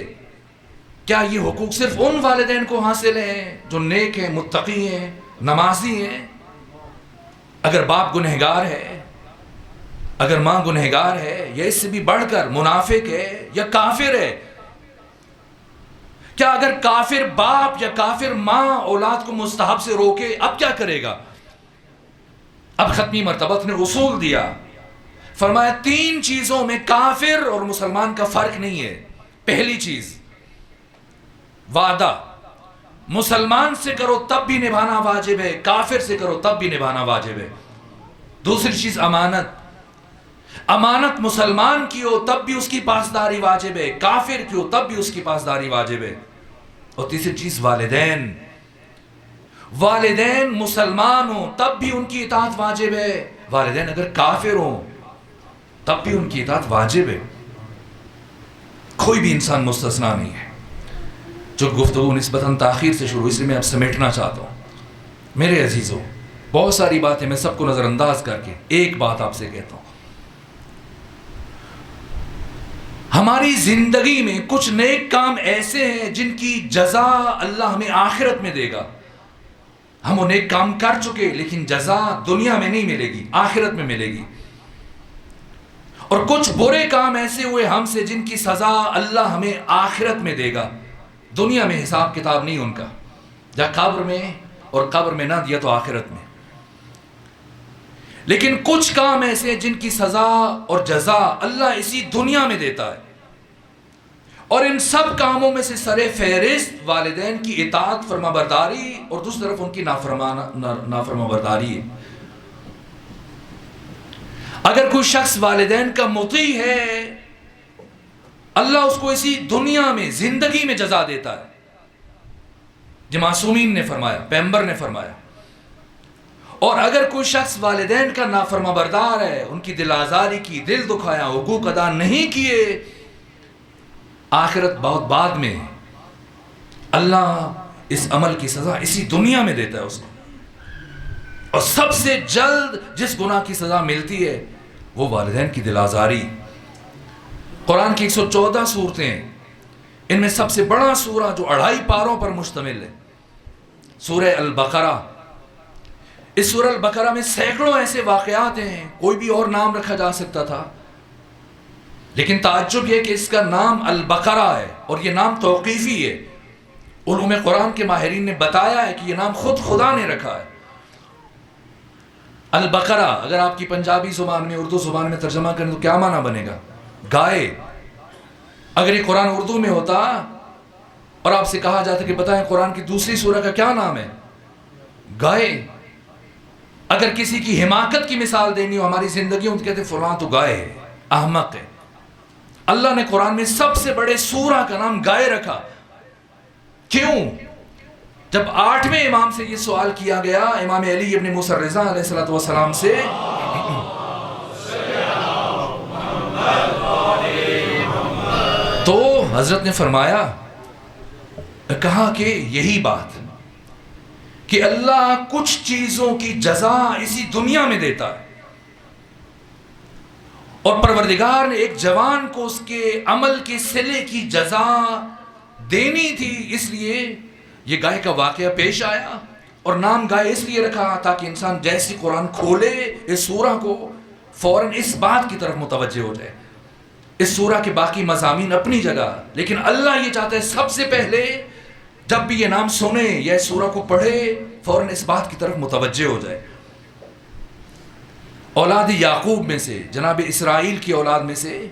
کیا یہ حقوق صرف ان والدین کو حاصل ہیں جو نیک ہیں، متقی ہیں، نمازی ہیں؟ اگر باپ گنہگار ہے، اگر ماں گنہگار ہے، یا اس سے بھی بڑھ کر منافق ہے یا کافر ہے، کیا اگر کافر باپ یا کافر ماں اولاد کو مستحب سے روکے اب کیا کرے گا؟ اب ختمی مرتبت نے اصول دیا، فرمایا 3 چیزوں میں کافر اور مسلمان کا فرق نہیں ہے۔ پہلی چیز وعدہ، مسلمان سے کرو تب بھی نبھانا واجب ہے، کافر سے کرو تب بھی نبھانا واجب ہے۔ دوسری چیز امانت، امانت مسلمان کی ہو تب بھی اس کی پاسداری واجب ہے، کافر کی ہو تب بھی اس کی پاسداری واجب ہے۔ اور تیسری چیز والدین، والدین مسلمان ہوں تب بھی ان کی اطاعت واجب ہے، والدین اگر کافر ہوں تب بھی ان کی اطاعت واجب ہے، کوئی بھی انسان مستثنا نہیں ہے۔ جو گفتگو نسبتاً تاخیر سے شروع، اس لیے میں اب سمیٹنا چاہتا ہوں۔ میرے عزیزوں، بہت ساری باتیں میں سب کو نظر انداز کر کے ایک بات آپ سے کہتا ہوں، ہماری زندگی میں کچھ نیک کام ایسے ہیں جن کی جزا اللہ ہمیں آخرت میں دے گا۔ ہم وہ نیک کام کر چکے لیکن جزا دنیا میں نہیں ملے گی، آخرت میں ملے گی۔ اور کچھ برے کام ایسے ہوئے ہم سے جن کی سزا اللہ ہمیں آخرت میں دے گا، دنیا میں حساب کتاب نہیں ان کا، یا قبر میں، اور قبر میں نہ دیا تو آخرت میں۔ لیکن کچھ کام ایسے ہیں جن کی سزا اور جزا اللہ اسی دنیا میں دیتا ہے، اور ان سب کاموں میں سے سر فہرست والدین کی اطاعت فرما برداری اور دوسری طرف ان کی نافرما برداری ہے۔ اگر کوئی شخص والدین کا مطیع ہے، اللہ اس کو اسی دنیا میں زندگی میں جزا دیتا ہے، جو معصومین نے فرمایا، پیغمبر نے فرمایا۔ اور اگر کوئی شخص والدین کا نافرما بردار ہے، ان کی دل آزاری کی، دل دکھایا، حقوق ادا نہیں کیے، آخرت بہت بعد میں اللہ اس عمل کی سزا اسی دنیا میں دیتا ہے اس کو۔ اور سب سے جلد جس گناہ کی سزا ملتی ہے وہ والدین کی دل آزاری۔ قرآن کی 114 سورتیں ہیں، ان میں سب سے بڑا سورہ جو 2.5 پاروں پر مشتمل ہے، سورہ البقرہ۔ اس سورہ البقرہ میں سینکڑوں ایسے واقعات ہیں، کوئی بھی اور نام رکھا جا سکتا تھا، لیکن تعجب یہ کہ اس کا نام البقرہ ہے، اور یہ نام توقیفی ہے۔ علوم قرآن کے ماہرین نے بتایا ہے کہ یہ نام خود خدا نے رکھا ہے۔ البقرہ اگر آپ کی پنجابی زبان میں، اردو زبان میں ترجمہ کریں تو کیا معنی بنے گا؟ گائے۔ اگر یہ قرآن اردو میں ہوتا اور آپ سے کہا جاتا کہ بتائیں قرآن کی دوسری سورہ کا کیا نام ہے؟ گائے۔ اگر کسی کی حماقت کی مثال دینی ہو ہماری زندگی میں تو کہتے فلاں تو گائے ہے، احمق ہے۔ اللہ نے قرآن میں سب سے بڑے سورہ کا نام گائے رکھا۔ کیوں؟ جب 8ویں امام سے یہ سوال کیا گیا، امام علی ابن موسیٰ رضا علیہ السلام سے، تو حضرت نے فرمایا، کہا کہ یہی بات کہ اللہ کچھ چیزوں کی جزا اسی دنیا میں دیتا ہے، اور پروردگار نے ایک جوان کو اس کے عمل کے صلے کی جزا دینی تھی، اس لیے یہ گائے کا واقعہ پیش آیا، اور نام گائے اس لیے رکھا تاکہ انسان جیسی قرآن کھولے اس سورہ کو فوراً اس بات کی طرف متوجہ ہو جائے. اس سورہ کے باقی مضامین اپنی جگہ، لیکن اللہ یہ چاہتا ہے سب سے پہلے جب بھی یہ نام سنے یا اس سورہ کو پڑھے فوراً اس بات کی طرف متوجہ ہو جائے. اولاد یعقوب میں سے، جناب اسرائیل کی اولاد میں سے،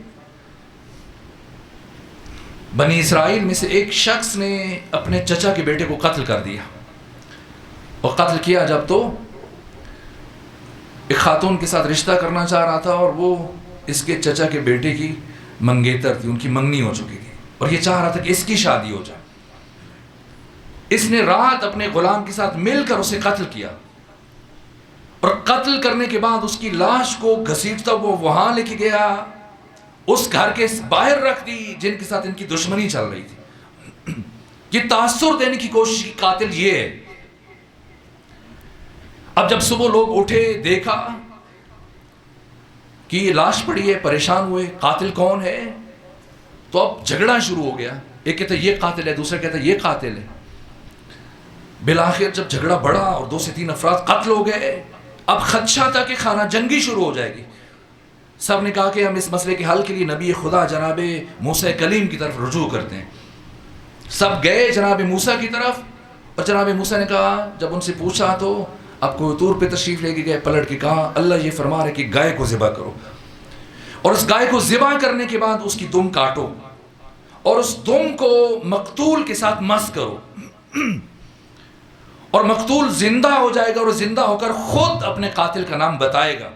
بنی اسرائیل میں سے ایک شخص نے اپنے چچا کے بیٹے کو قتل کر دیا. اور قتل کیا جب تو ایک خاتون کے ساتھ رشتہ کرنا چاہ رہا تھا، اور وہ اس کے چچا کے بیٹے کی منگیتر تھی، ان کی منگنی ہو چکی تھی، اور یہ چاہ رہا تھا کہ اس کی شادی ہو جائے. اس نے رات اپنے غلام کے ساتھ مل کر اسے قتل کیا، اور قتل کرنے کے بعد اس کی لاش کو گھسیٹتا وہ وہاں لے کے گیا، اس گھر کے باہر رکھ دی جن کے ساتھ ان کی دشمنی چل رہی تھی. یہ تاثر دینے کی کوشش کی قاتل یہ ہے. اب جب صبح لوگ اٹھے دیکھا کہ یہ لاش پڑی ہے، پریشان ہوئے قاتل کون ہے، تو اب جھگڑا شروع ہو گیا. ایک کہتا ہے یہ قاتل ہے، دوسرا کہتا ہے یہ قاتل ہے. بالآخر جب جھگڑا بڑھا اور 2 سے 3 افراد قتل ہو گئے، اب خدشہ تھا کہ خانہ جنگی شروع ہو جائے گی. سب نے کہا کہ ہم اس مسئلے کے حل کے لیے نبی خدا جناب موسیٰ کلیم کی طرف رجوع کرتے ہیں. سب گئے جناب موسیٰ کی طرف، اور جناب موسیٰ نے کہا، جب ان سے پوچھا تو اب کوئی طور پہ تشریف لے کے گئے، پلٹ کے کہا اللہ یہ فرما رہے کہ گائے کو ذبح کرو، اور اس گائے کو ذبح کرنے کے بعد اس کی دم کاٹو، اور اس دم کو مقتول کے ساتھ مس کرو، اور مقتول زندہ ہو جائے گا، اور زندہ ہو کر خود اپنے قاتل کا نام بتائے گا.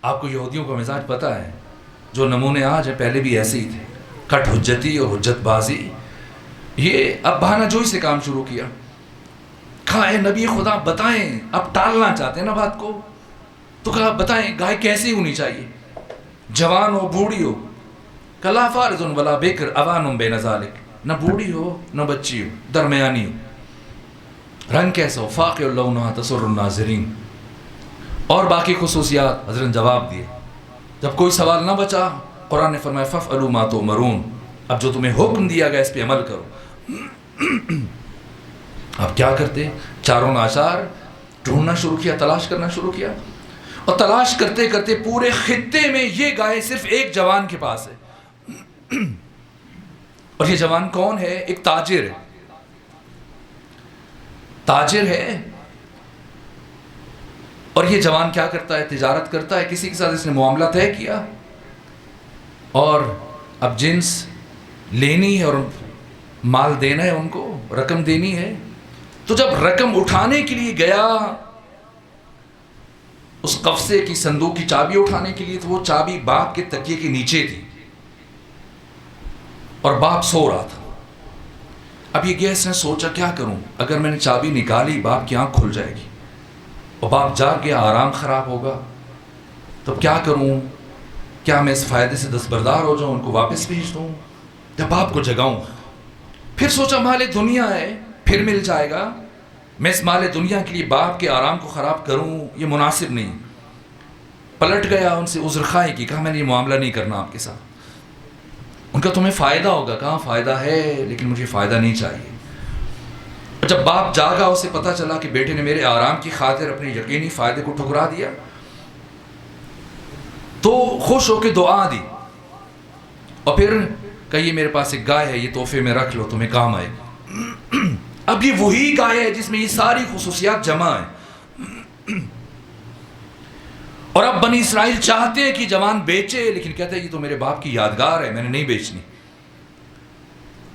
آپ کو یہودیوں کا مزاج پتہ ہے، جو نمونے آج ہیں پہلے بھی ایسے ہی تھے، کٹ حجتی اور حجت بازی. یہ اب بہانہ جوئی سے کام شروع کیا. کہا اے نبی خدا بتائیں، اب ٹالنا چاہتے ہیں نا بات کو، تو کہا بتائیں گائے کیسی ہونی چاہیے، جوان ہو بوڑھی ہو. کہ لا فارض ولا بکر اوان بین ذالک، نہ بوڑھی ہو نہ بچی ہو، درمیانی ہو. رنگ کیسا ہو، فاقع اللونہا تسر الناظرین، اور باقی خصوصیات حضرت جواب دیے. جب کوئی سوال نہ بچا قرآن نے فرمایا فَافْعَلُوا مَا تُؤْمَرُونَ، اب جو تمہیں حکم دیا گیا اس پہ عمل کرو. اب کیا کرتے؟ چاروں ناچار ڈھونڈنا شروع کیا، تلاش کرنا شروع کیا، اور تلاش کرتے کرتے پورے خطے میں یہ گائے صرف ایک جوان کے پاس ہے. اور یہ جوان کون ہے؟ ایک تاجر ہے. تاجر ہے، اور یہ جوان کیا کرتا ہے؟ تجارت کرتا ہے. کسی کے ساتھ اس نے معاملہ طے کیا، اور اب جنس لینی ہے اور مال دینا ہے، ان کو رقم دینی ہے. تو جب رقم اٹھانے کے لیے گیا اس قفسے کی صندوق کی چابی اٹھانے کے لیے، تو وہ چابی باپ کے تکیے کے نیچے تھی، اور باپ سو رہا تھا. اب یہ گیا، اس نے سوچا کیا کروں، اگر میں نے چابی نکالی باپ کی آنکھ کھل جائے گی، اور باپ جاگ گیا، آرام خراب ہوگا، تو کیا کروں؟ کیا میں اس فائدے سے دستبردار ہو جاؤں، ان کو واپس بھیج دوں، یا باپ کو جگاؤں؟ پھر سوچا مال دنیا ہے، پھر مل جائے گا، میں اس مال دنیا کے لیے باپ کے آرام کو خراب کروں یہ مناسب نہیں. پلٹ گیا، ان سے عذر خواہی کی، کہا میں نے یہ معاملہ نہیں کرنا آپ کے ساتھ. ان کا تمہیں فائدہ ہوگا، کہاں فائدہ ہے لیکن مجھے فائدہ نہیں چاہیے. جب باپ جاگا، اسے پتا چلا کہ بیٹے نے میرے آرام کی خاطر اپنے یقینی فائدے کو ٹھکرا دیا، تو خوش ہو کے دعا دی، اور پھر کہ یہ میرے پاس ایک گائے ہے، یہ تحفے میں رکھ لو، تمہیں کام آئے گی. اب یہ وہی گائے ہے جس میں یہ ساری خصوصیات جمع ہیں. اور اب بنی اسرائیل چاہتے ہیں کہ جوان بیچے، لیکن کہتے ہیں یہ تو میرے باپ کی یادگار ہے، میں نے نہیں بیچنی.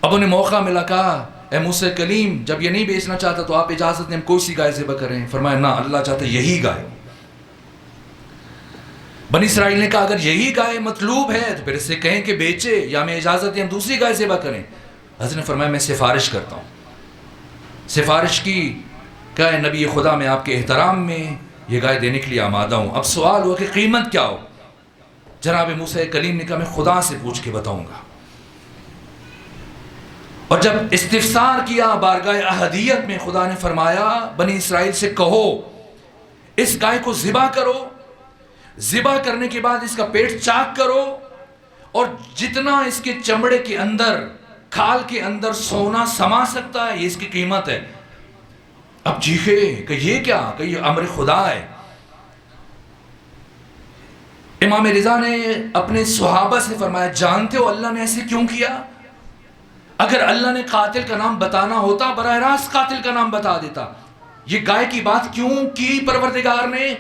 اب انہیں موقع ملا، کہا اے موسیٰ کلیم جب یہ نہیں بیچنا چاہتا تو آپ اجازت دیں ہم کوئی سی گائے ذبح کریں. فرمایا نہ، اللہ چاہتا ہے یہی گائے. بنی اسرائیل نے کہا اگر یہی گائے مطلوب ہے تو پھر اس سے کہیں کہ بیچے، یا ہمیں اجازت دیں ہم دوسری گائے ذبح کریں. حضرت نے فرمایا میں سفارش کرتا ہوں. سفارش کی، کہا اے نبی خدا میں آپ کے احترام میں یہ گائے دینے کے لیے آمادہ ہوں. اب سوال ہوا کہ قیمت کیا ہو؟ جناب موسیٰ کلیم نے کہا میں خدا سے پوچھ کے بتاؤں گا. اور جب استفسار کیا بارگاہ احدیت میں، خدا نے فرمایا بنی اسرائیل سے کہو اس گائے کو ذبح کرو، ذبح کرنے کے بعد اس کا پیٹ چاک کرو، اور جتنا اس کے چمڑے کے اندر، کھال کے اندر سونا سما سکتا ہے یہ اس کی قیمت ہے. اب چیخے کہ یہ کیا، کہ یہ امر خدا ہے. امام رضا نے اپنے صحابہ سے فرمایا جانتے ہو اللہ نے ایسے کیوں کیا؟ اگر اللہ نے قاتل کا نام بتانا ہوتا براہ راست قاتل کا نام بتا دیتا. یہ گائے کی بات کیوں کی پروردگار نے؟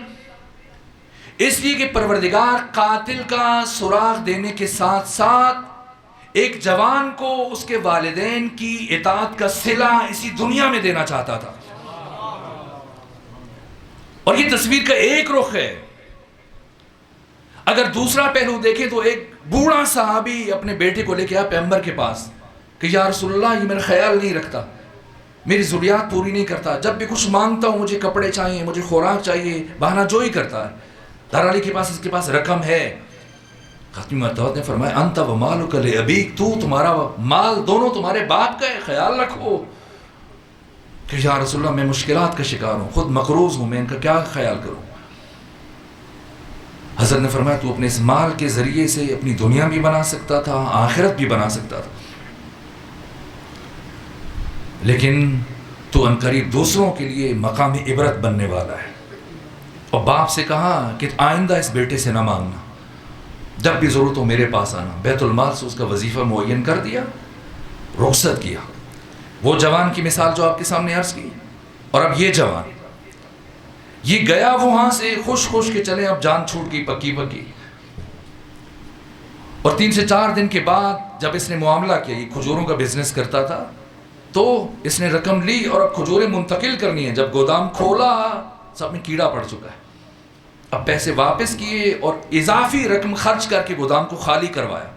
اس لیے کہ پروردگار قاتل کا سراغ دینے کے ساتھ ساتھ ایک جوان کو اس کے والدین کی اطاعت کا صلہ اسی دنیا میں دینا چاہتا تھا. اور یہ تصویر کا ایک رخ ہے. اگر دوسرا پہلو دیکھیں تو ایک بوڑھا صحابی اپنے بیٹے کو لے کے آیا پیغمبر کے پاس کہ یا رسول اللہ یہ میرا خیال نہیں رکھتا، میری ضروریات پوری نہیں کرتا، جب بھی کچھ مانگتا ہوں مجھے کپڑے چاہیے، مجھے خوراک چاہیے، بہانہ جو ہی کرتا ہے. دار علی کے پاس اس کے پاس رقم ہے. خاتم مطہر نے فرمایا انت و مالک لابیک، تو تمہارا مال دونوں تمہارے باپ کا ہے، خیال رکھو. کہ یا رسول اللہ میں مشکلات کا شکار ہوں، خود مقروض ہوں، میں ان کا کیا خیال کروں؟ حضرت نے فرمایا تو اپنے اس مال کے ذریعے سے اپنی دنیا بھی بنا سکتا تھا، آخرت بھی بنا سکتا تھا، لیکن تو عنقریب دوسروں کے لیے مقام عبرت بننے والا ہے. اور باپ سے کہا کہ آئندہ اس بیٹے سے نہ مانگنا، جب بھی ضرورت ہو میرے پاس آنا. بیت المال سے اس کا وظیفہ معین کر دیا، رخصت کیا. وہ جوان کی مثال جو آپ کے سامنے عرض کی، اور اب یہ جوان یہ گیا وہاں سے خوش خوش کے چلے، اب جان چھوٹ گئی پکی پکی. اور 3 سے 4 دن کے بعد جب اس نے معاملہ کیا، یہ کھجوروں کا بزنس کرتا تھا، تو اس نے رقم لی اور اب کھجوریں منتقل کرنی ہیں. جب گودام کھولا سب میں کیڑا پڑ چکا ہے. اب پیسے واپس کیے اور اضافی رقم خرچ کر کے گودام کو خالی کروایا،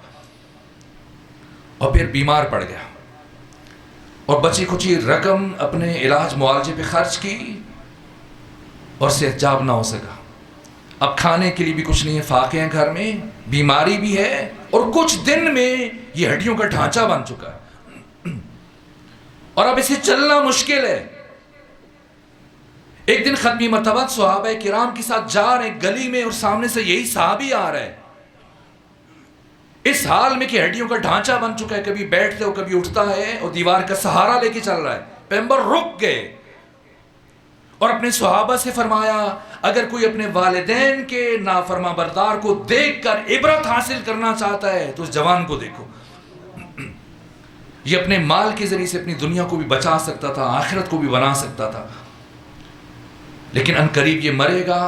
اور پھر بیمار پڑ گیا اور بچی کچی رقم اپنے علاج معالجے پہ خرچ کی اور صحت یاب نہ ہو سکا. اب کھانے کے لیے بھی کچھ نہیں ہے، فاقے ہیں گھر میں، بیماری بھی ہے، اور کچھ دن میں یہ ہڈیوں کا ڈھانچہ بن چکا ہے اور اب اسے چلنا مشکل ہے. ایک دن ختمی مرتبہ صحابہ کرام کے ساتھ جا رہے ہیں گلی میں، اور سامنے سے یہی صحابی آ رہا ہے اس حال میں کہ ہڈیوں کا ڈھانچہ بن چکا ہے، کبھی بیٹھتے ہو کبھی اٹھتا ہے اور دیوار کا سہارا لے کے چل رہا ہے. پیغمبر رک گئے اور اپنے صحابہ سے فرمایا اگر کوئی اپنے والدین کے نافرما بردار کو دیکھ کر عبرت حاصل کرنا چاہتا ہے تو اس جوان کو دیکھو. یہ اپنے مال کے ذریعے سے اپنی دنیا کو بھی بچا سکتا تھا، آخرت کو بھی بنا سکتا تھا، لیکن عنقریب یہ مرے گا،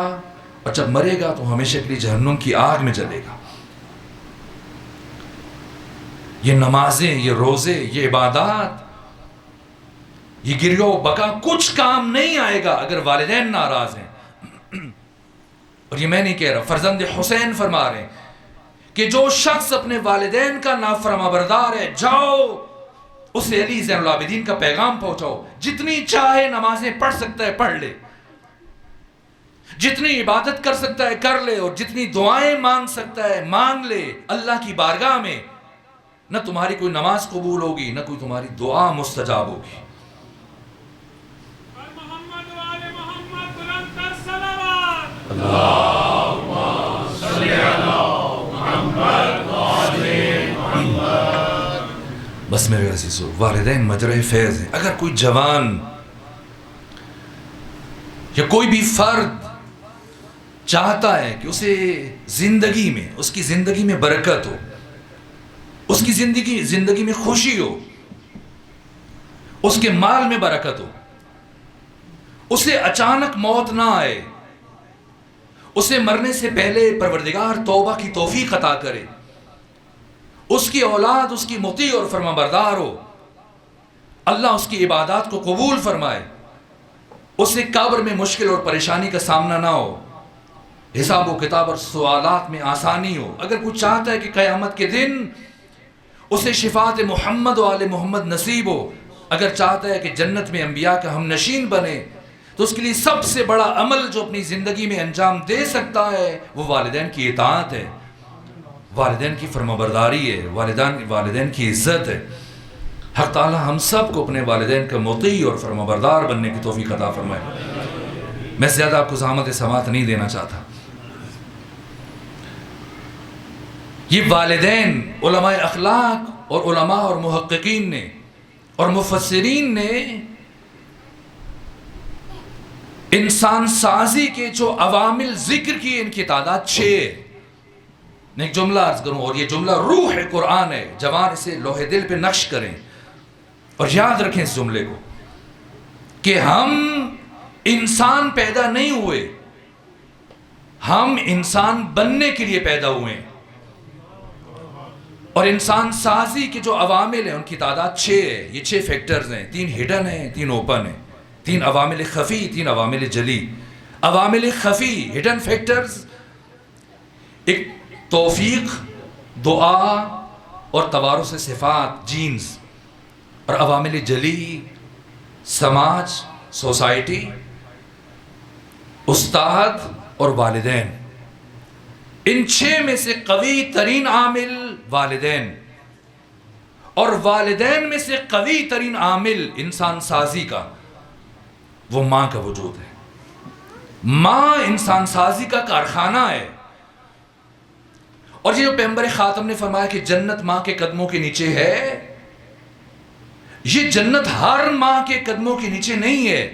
اور جب مرے گا تو ہمیشہ کے لیے جہنم کی آگ میں جلے گا. یہ نمازیں، یہ روزے، یہ عبادات، یہ گریہ و بکا کچھ کام نہیں آئے گا اگر والدین ناراض ہیں. اور یہ میں نہیں کہہ رہا، فرزند حسین فرما رہے ہیں کہ جو شخص اپنے والدین کا نافرما بردار ہے، جاؤ اسے علی زین العابدین کا پیغام پہنچاؤ. جتنی چاہے نمازیں پڑھ سکتا ہے پڑھ لے، جتنی عبادت کر سکتا ہے کر لے، اور جتنی دعائیں مانگ سکتا ہے مانگ لے. اللہ کی بارگاہ میں نہ تمہاری کوئی نماز قبول ہوگی، نہ کوئی تمہاری دعا مستجاب ہوگی. بس میرے عزیزو، والدین مجرے فیض ہیں. اگر کوئی جوان یا کوئی بھی فرد چاہتا ہے کہ اسے زندگی میں، اس کی زندگی میں برکت ہو، اس کی زندگی میں خوشی ہو، اس کے مال میں برکت ہو، اسے اچانک موت نہ آئے، اسے مرنے سے پہلے پروردگار توبہ کی توفیق عطا کرے، اس کی اولاد اس کی مطیع اور فرما بردار ہو، اللہ اس کی عبادات کو قبول فرمائے، اسے قبر میں مشکل اور پریشانی کا سامنا نہ ہو، حساب و کتاب اور سوالات میں آسانی ہو. اگر کوئی چاہتا ہے کہ قیامت کے دن اسے شفاعت محمد و آل محمد نصیب ہو، اگر چاہتا ہے کہ جنت میں انبیاء کا ہم نشین بنے، تو اس کے لیے سب سے بڑا عمل جو اپنی زندگی میں انجام دے سکتا ہے وہ والدین کی اطاعت ہے، والدین کی فرمانبرداری ہے، والدین کی عزت ہے. حق تعالی ہم سب کو اپنے والدین کا مطیع اور فرمانبردار بننے کی توفیق عطا فرمائے. میں زیادہ آپ کو زحمت سماعت نہیں دینا چاہتا. یہ والدین علماء اخلاق اور علماء اور محققین نے اور مفسرین نے انسان سازی کے جو عوامل ذکر کی، ان کی تعداد 6 ہے. میں ایک جملہ عرض کروں، اور یہ جملہ روح قرآن ہے، جوان اسے لوح دل پہ نقش کریں اور یاد رکھیں اس جملے کو کہ ہم انسان پیدا نہیں ہوئے، ہم انسان بننے کے لیے پیدا ہوئے ہیں۔ اور انسان سازی کے جو عوامل ہیں ان کی تعداد 6 ہے، یہ 6 فیکٹرز ہیں، 3 ہڈن ہیں، 3 اوپن ہیں، 3 عوامل خفی، 3 عوامل جلی۔ عوامل خفی ہڈن فیکٹرز ایک توفیق، دعا اور توارث صفات جینز، اور عوامل جلی سماج، سوسائٹی، استاد اور والدین۔ ان 6 میں سے قوی ترین عامل والدین، اور والدین میں سے قوی ترین عامل انسان سازی کا وہ ماں کا وجود ہے۔ ماں انسان سازی کا کارخانہ ہے، اور یہ جو پیغمبر خاتم نے فرمایا کہ جنت ماں کے قدموں کے نیچے ہے، یہ جنت ہر ماں کے قدموں کے نیچے نہیں ہے،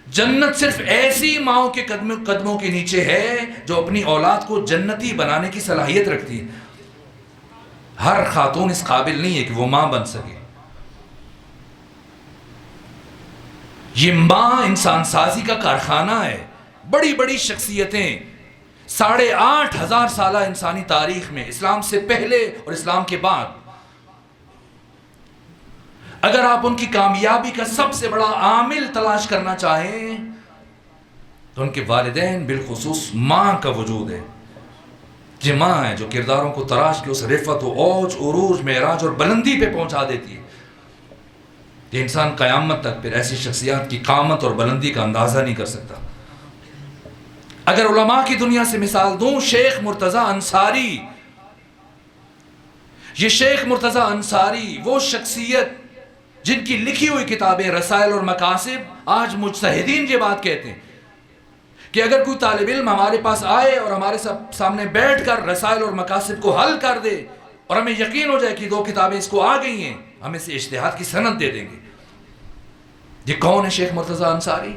جنت صرف ایسی ماں کے قدموں کے نیچے ہے جو اپنی اولاد کو جنتی بنانے کی صلاحیت رکھتی ہے۔ ہر خاتون اس قابل نہیں ہے کہ وہ ماں بن سکے۔ یہ ماں انسان سازی کا کارخانہ ہے۔ بڑی بڑی شخصیتیں 8,500 سالہ انسانی تاریخ میں، اسلام سے پہلے اور اسلام کے بعد، اگر آپ ان کی کامیابی کا سب سے بڑا عامل تلاش کرنا چاہیں تو ان کے والدین بالخصوص ماں کا وجود ہے۔ یہ ماں ہے جو کرداروں کو تراش کے اس رفعت و اوج، عروج، معراج اور بلندی پہ پہنچا دیتی ہے کہ انسان قیامت تک پھر ایسی شخصیات کی قامت اور بلندی کا اندازہ نہیں کر سکتا۔ اگر علماء کی دنیا سے مثال دوں، شیخ مرتضیٰ انصاری، یہ شیخ مرتضیٰ انصاری وہ شخصیت جن کی لکھی ہوئی کتابیں رسائل اور مقاصد، آج مجتہدین یہ بات کہتے ہیں کہ اگر کوئی طالب علم ہمارے پاس آئے اور ہمارے سامنے بیٹھ کر رسائل اور مقاصد کو حل کر دے اور ہمیں یقین ہو جائے کہ 2 کتابیں اس کو آ گئی ہیں، ہم اسے اجتہاد کی سند دے دیں گے۔ یہ کون ہے شیخ مرتضیٰ انصاری؟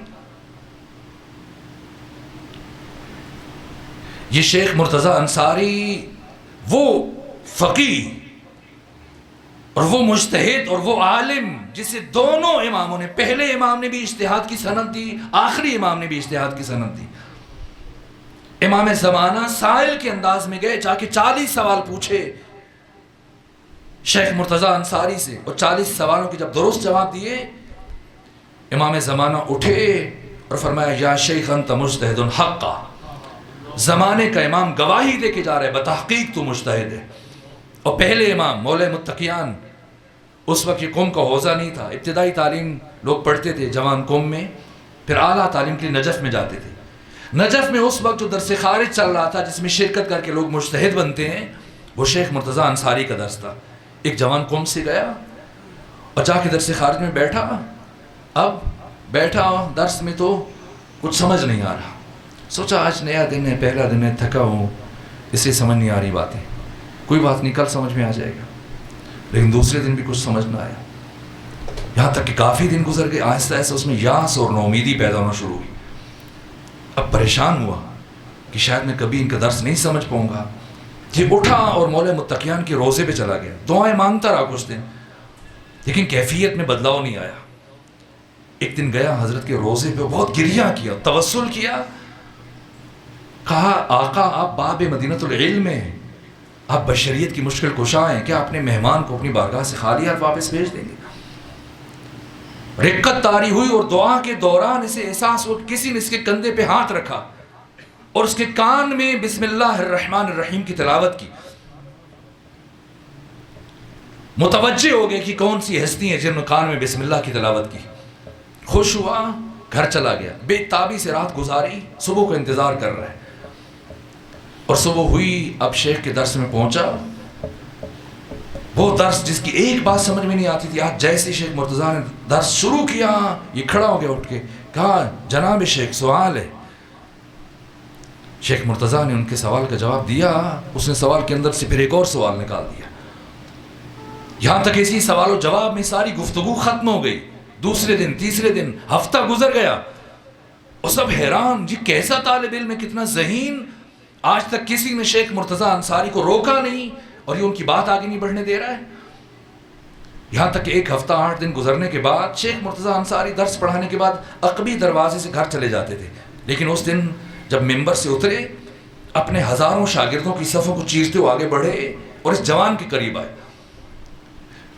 یہ شیخ مرتضیٰ انصاری وہ فقیہ اور وہ مجتہد اور وہ عالم جسے دونوں اماموں نے، پہلے امام نے بھی اجتہاد کی سند دی، آخری امام نے بھی اجتہاد کی سند دی۔ امام زمانہ سائل کے انداز میں گئے، جا کے 40 سوال پوچھے شیخ مرتضیٰ انصاری سے، اور 40 سوالوں کے جب درست جواب دیے، امام زمانہ اٹھے اور فرمایا یا شیخ انت مجتہد حقا، زمانے کا امام گواہی دے کے جا رہا ہے بتحقیق تو مجتہد ہے۔ اور پہلے امام مولا متقیان، اس وقت یہ قوم کا حوزہ نہیں تھا، ابتدائی تعلیم لوگ پڑھتے تھے جوان قوم میں، پھر اعلیٰ تعلیم کے لیے نجف میں جاتے تھے۔ نجف میں اس وقت جو درس خارج چل رہا تھا جس میں شرکت کر کے لوگ مجتہد بنتے ہیں، وہ شیخ مرتضیٰ انصاری کا درس تھا۔ ایک جوان قوم سے گیا اور جا کے درس خارج میں بیٹھا، اب بیٹھا درس میں تو کچھ سمجھ نہیں آ رہا، سوچا آج نیا دن ہے، پہلا دن ہے، تھکا ہوں، اس لیے سمجھ نہیں آ رہی باتیں، کوئی بات نہیں کل سمجھ میں آ جائے گا۔ لیکن دوسرے دن بھی کچھ سمجھ نہ آیا، یہاں تک کہ کافی دن گزر گئے، آہستہ آہستہ اس میں یاس اور نومیدی پیدا ہونا شروع ہوئی۔ اب پریشان ہوا کہ شاید میں کبھی ان کا درس نہیں سمجھ پاؤں گا۔ یہ اٹھا اور مولا متقیان کے روزے پہ چلا گیا، دعائیں مانگتا رہا کچھ دن، لیکن کیفیت میں بدلاؤ نہیں آیا۔ ایک دن گیا حضرت کے روزے پہ، بہت گریہ کیا، توسل کیا، کہا آقا آپ باب مدینۃ العلم ہیں، آپ بشریت کی مشکل کشا ہیں، کیا اپنے مہمان کو اپنی بارگاہ سے خالی ہاتھ واپس بھیج دیں گے؟ رقت طاری ہوئی اور دعا کے دوران اسے احساس ہوا کسی نے اس کے کندھے پہ ہاتھ رکھا اور اس کے کان میں بسم اللہ الرحمن الرحیم کی تلاوت کی۔ متوجہ ہو گئے کہ کون سی ہستی ہیں جنہوں نے کان میں بسم اللہ کی تلاوت کی۔ خوش ہوا، گھر چلا گیا، بے تابی سے رات گزاری، صبح کا انتظار کر رہا ہے۔ اور صبح ہوئی، اب شیخ کے درس میں پہنچا، وہ درس جس کی ایک بات سمجھ میں نہیں آتی تھی، آج جیسے شیخ مرتضیٰ نے درس شروع کیا، یہ کھڑا ہو گیا اٹھ کے، کہا جناب شیخ سوال ہے۔ شیخ مرتضیٰ نے ان کے سوال کا جواب دیا، اس نے سوال کے اندر سے پھر ایک اور سوال نکال دیا، یہاں تک اسی سوال و جواب میں ساری گفتگو ختم ہو گئی۔ دوسرے دن، تیسرے دن، ہفتہ گزر گیا اور سب حیران، جی کیسا طالب علم ہے، کتنا ذہین، آج تک کسی نے شیخ مرتضیٰ انصاری کو روکا نہیں اور یہ ان کی بات آگے نہیں بڑھنے دے رہا ہے. یہاں تک کہ ایک ہفتہ 8 دن گزرنے کے بعد شیخ مرتضیٰ انصاری درس پڑھانے کے بعد عقبی دروازے سے گھر چلے جاتے تھے، لیکن اس دن جب ممبر سے اترے اپنے ہزاروں شاگردوں کی صفوں کو چیرتے ہوئے آگے بڑھے اور اس جوان کے قریب آئے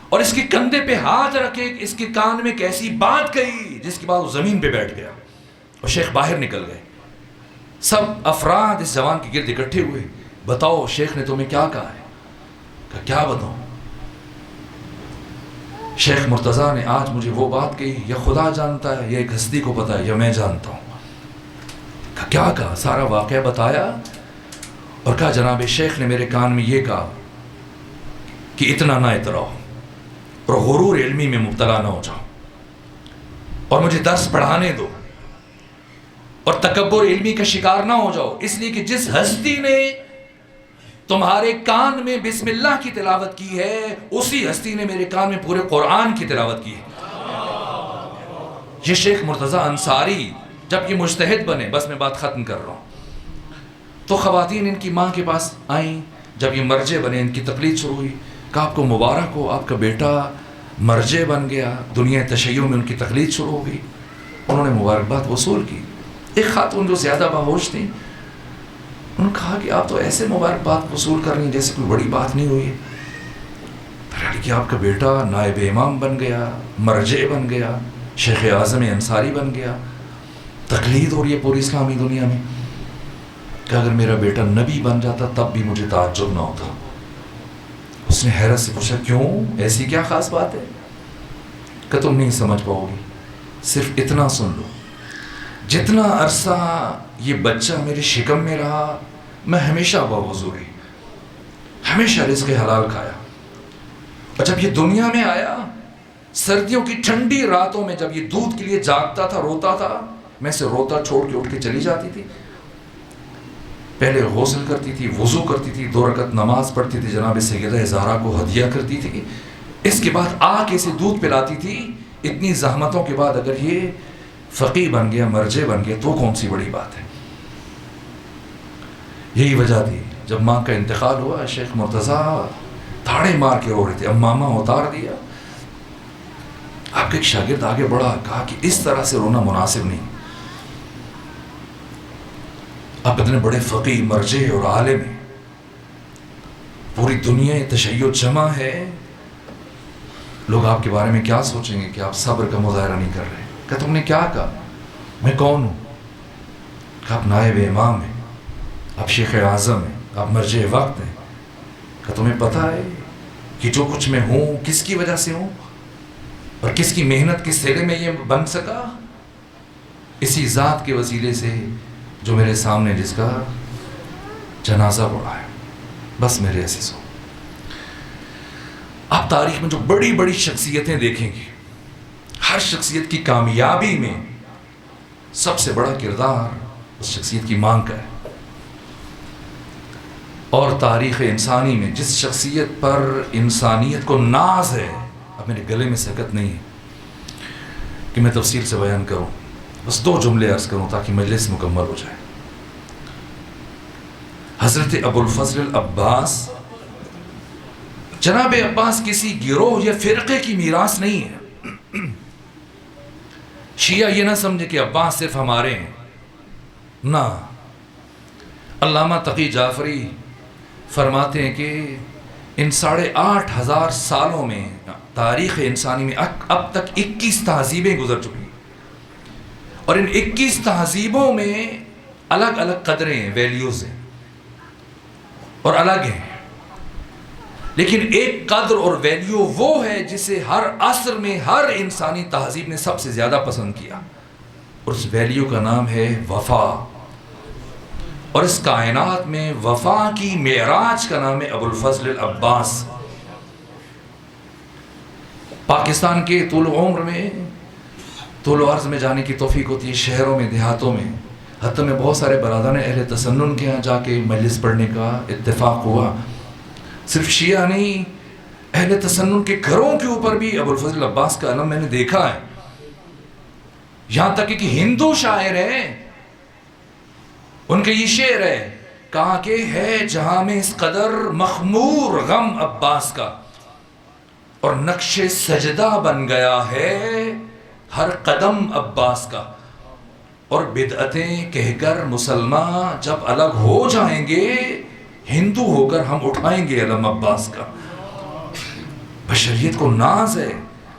اور اس کے کندھے پہ ہاتھ رکھے، اس کے کان میں ایک ایسی بات کہی جس کے بعد وہ زمین پہ بیٹھ گیا اور شیخ باہر نکل گئے. سب افراد اس جوان کے گرد اکٹھے ہوئے. بتاؤ شیخ نے تمہیں کیا کہا ہے؟ کہا کیا بتاؤں؟ شیخ مرتضیٰ نے آج مجھے وہ بات کہی، یا خدا جانتا ہے یا ایک ہستی کو پتا ہے یا میں جانتا ہوں. کہا کیا کہا؟ سارا واقعہ بتایا اور کہا جناب شیخ نے میرے کان میں یہ کہا کہ اتنا نہ اتراؤ اور غرور علمی میں مبتلا نہ ہو جاؤ اور مجھے درس پڑھانے دو اور تکبر علمی کا شکار نہ ہو جاؤ، اس لیے کہ جس ہستی نے تمہارے کان میں بسم اللہ کی تلاوت کی ہے اسی ہستی نے میرے کان میں پورے قرآن کی تلاوت کی ہے. یہ شیخ مرتضیٰ انصاری جب یہ مجتہد بنے، بس میں بات ختم کر رہا ہوں، تو خواتین ان کی ماں کے پاس آئیں. جب یہ مرجع بنے ان کی تقلید شروع ہوئی. کہا آپ کو مبارک ہو، آپ کا بیٹا مرجع بن گیا. دنیا تشیع میں ان کی تقلید شروع ہو گئی. انہوں نے مبارکباد وصول کی. ایک خاتون جو زیادہ باہوش تھیں انہوں نے کہا کہ آپ تو ایسے مبارکباد وصول کر رہی ہیں جیسے کوئی بڑی بات نہیں ہوئی ہے. کہ آپ کا بیٹا نائب امام بن گیا، مرجع بن گیا، شیخ اعظم انصاری بن گیا، تقلید ہو رہی ہے پوری اسلامی دنیا میں. کہ اگر میرا بیٹا نبی بن جاتا تب بھی مجھے تعجب نہ ہوتا. اس نے حیرت سے پوچھا کیوں، ایسی کیا خاص بات ہے؟ کہ تم نہیں سمجھ پاؤ گی، صرف اتنا سن لو. جتنا عرصہ یہ بچہ میرے شکم میں رہا میں ہمیشہ باوضو رہی، ہمیشہ رزق حلال کھایا. اور جب یہ دنیا میں آیا سردیوں کی ٹھنڈی راتوں میں جب یہ دودھ کے لیے جاگتا تھا، روتا تھا، میں سے روتا چھوڑ کے اٹھ کے چلی جاتی تھی. پہلے غسل کرتی تھی، وضو کرتی تھی، 2 رکعت نماز پڑھتی تھی، جناب سیدہ زہرا کو ہدیہ کرتی تھی. اس کے بعد آ کے اسے دودھ پلاتی تھی. اتنی زحمتوں کے بعد اگر یہ فقی بن گیا، مرجع بن گیا تو کون سی بڑی بات ہے. یہی وجہ تھی جب ماں کا انتقال ہوا شیخ مرتضیٰ تھاڑے مار کے رو رہے تھے. اب ماما اتار دیا. آپ کا ایک شاگرد آگے بڑھا، کہا کہ اس طرح سے رونا مناسب نہیں. آپ اتنے بڑے فقی، مرجع اور عالم ہیں، پوری دنیا تشیع جمع ہے، لوگ آپ کے بارے میں کیا سوچیں گے کہ آپ صبر کا مظاہرہ نہیں کر رہے. کہ تم نے کیا کہا؟ میں کون ہوں؟ کہ آپ نائب امام ہیں، آپ شیخ اعظم ہیں، آپ مرجع وقت ہیں. کہ تمہیں پتہ ہے کہ جو کچھ میں ہوں کس کی وجہ سے ہوں اور کس کی محنت کس سیلے میں یہ بن سکا؟ اسی ذات کے وسیلے سے جو میرے سامنے جس کا جنازہ پڑا ہے. بس میرے ایسے سو. آپ تاریخ میں جو بڑی بڑی شخصیتیں دیکھیں گے، ہر شخصیت کی کامیابی میں سب سے بڑا کردار اس شخصیت کی ماں کا ہے. اور تاریخ انسانی میں جس شخصیت پر انسانیت کو ناز ہے، اب میرے گلے میں سکت نہیں ہے کہ میں تفصیل سے بیان کروں، بس 2 جملے عرض کروں تاکہ مجلس مکمل ہو جائے. حضرت ابو الفضل العباس، جناب عباس کسی گروہ یا فرقے کی میراث نہیں ہے. شیعہ یہ نہ سمجھے کہ عباس صرف ہمارے ہیں، نہ. علامہ تقی جعفری فرماتے ہیں کہ ان 8,500 سالوں میں تاریخ انسانی میں اب تک 21 تہذیبیں گزر چکی ہیں، اور ان 21 تہذیبوں میں الگ الگ قدریں ہیں، ویلیوز ہیں اور الگ ہیں. لیکن ایک قدر اور ویلیو وہ ہے جسے ہر عصر میں ہر انسانی تہذیب نے سب سے زیادہ پسند کیا، اور اس ویلیو کا نام ہے وفا. اور اس کائنات میں وفا کی معراج کا نام ہے ابو الفضل العباس. پاکستان کے طول و عمر میں، طول و عرض میں جانے کی توفیق ہوتی ہے، شہروں میں، دیہاتوں میں. حتی میں بہت سارے برادران اہل تسنن کے ہاں جا کے مجلس پڑھنے کا اتفاق ہوا. صرف شیعہ نہیں، اہل تسنن کے گھروں کے اوپر بھی ابو الفضل العباس کا علم میں نے دیکھا ہے. یہاں تک کہ ہندو شاعر ہیں، ان کے یہ شعر ہے کہا کہ ہے جہاں میں اس قدر مخمور غم عباس کا، اور نقش سجدہ بن گیا ہے ہر قدم عباس کا، اور بدعتیں کہہ کر مسلمان جب الگ ہو جائیں گے ہندو ہو کر ہم اٹھائیں گے علم عباس کا۔ بشریت کو ناز ہے،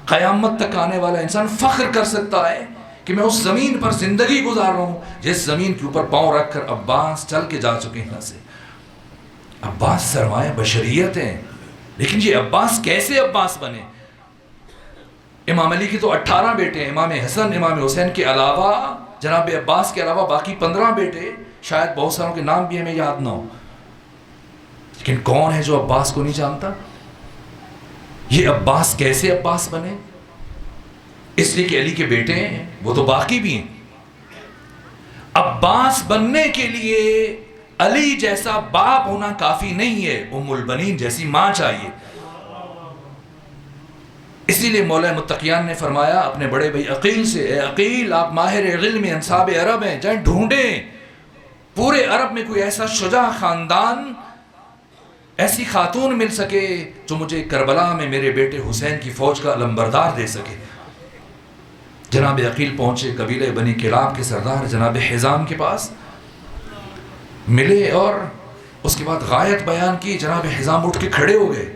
قیامت تک آنے والا انسان فخر کر سکتا ہے کہ میں اس زمین پر زندگی گزار رہا ہوں جس زمین کے اوپر پاؤں رکھ کر عباس چل کے جا چکے ہیں یہاں سے۔ عباس سرمایہ بشریت ہیں، لیکن یہ عباس کیسے عباس بنے؟ امام علی کی تو 18 بیٹے ہیں، امام حسن امام حسین کے علاوہ، جناب عباس کے علاوہ باقی 15 بیٹے، شاید بہت ساروں کے نام بھی ہمیں یاد نہ ہو، لیکن کون ہے جو عباس کو نہیں جانتا؟ یہ عباس کیسے عباس بنے؟ اس لیے کہ علی کے بیٹے ہیں، وہ تو باقی بھی ہیں۔ عباس بننے کے لیے علی جیسا باپ ہونا کافی نہیں ہے، ام البنین جیسی ماں چاہیے۔ اسی لیے مولا متقیان نے فرمایا اپنے بڑے بھائی عقیل سے، اے عقیل آپ ماہر علم انصاب عرب ہیں، جائیں ڈھونڈیں پورے عرب میں کوئی ایسا شجاع خاندان، ایسی خاتون مل سکے جو مجھے کربلا میں میرے بیٹے حسین کی فوج کا علمبردار دے سکے۔ جناب عقیل پہنچے قبیلہ بنی کلاب کے سردار جناب حزام کے پاس، ملے اور اس کے بعد غایت بیان کی۔ جناب حزام اٹھ کے کھڑے ہو گئے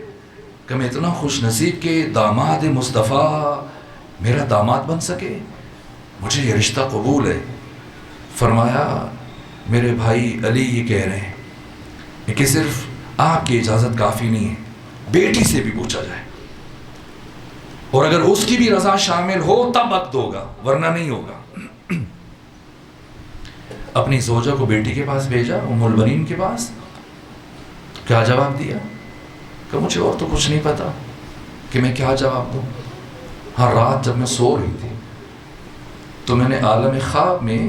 کہ میں اتنا خوش نصیب کہ داماد مصطفیٰ میرا داماد بن سکے، مجھے یہ رشتہ قبول ہے۔ فرمایا میرے بھائی علی یہ کہہ رہے ہیں کہ صرف آپ کی اجازت کافی نہیں ہے، بیٹی سے بھی پوچھا جائے، اور اگر اس کی بھی رضا شامل ہو تب عقد ہوگا ورنہ نہیں ہوگا۔ اپنی زوجہ کو بیٹی کے پاس بھیجا، ام البنین کے پاس۔ کیا جواب دیا؟ کہ مجھے اور تو کچھ نہیں پتا کہ میں کیا جواب دوں۔ ہر رات جب میں سو رہی تھی تو میں نے عالم خواب میں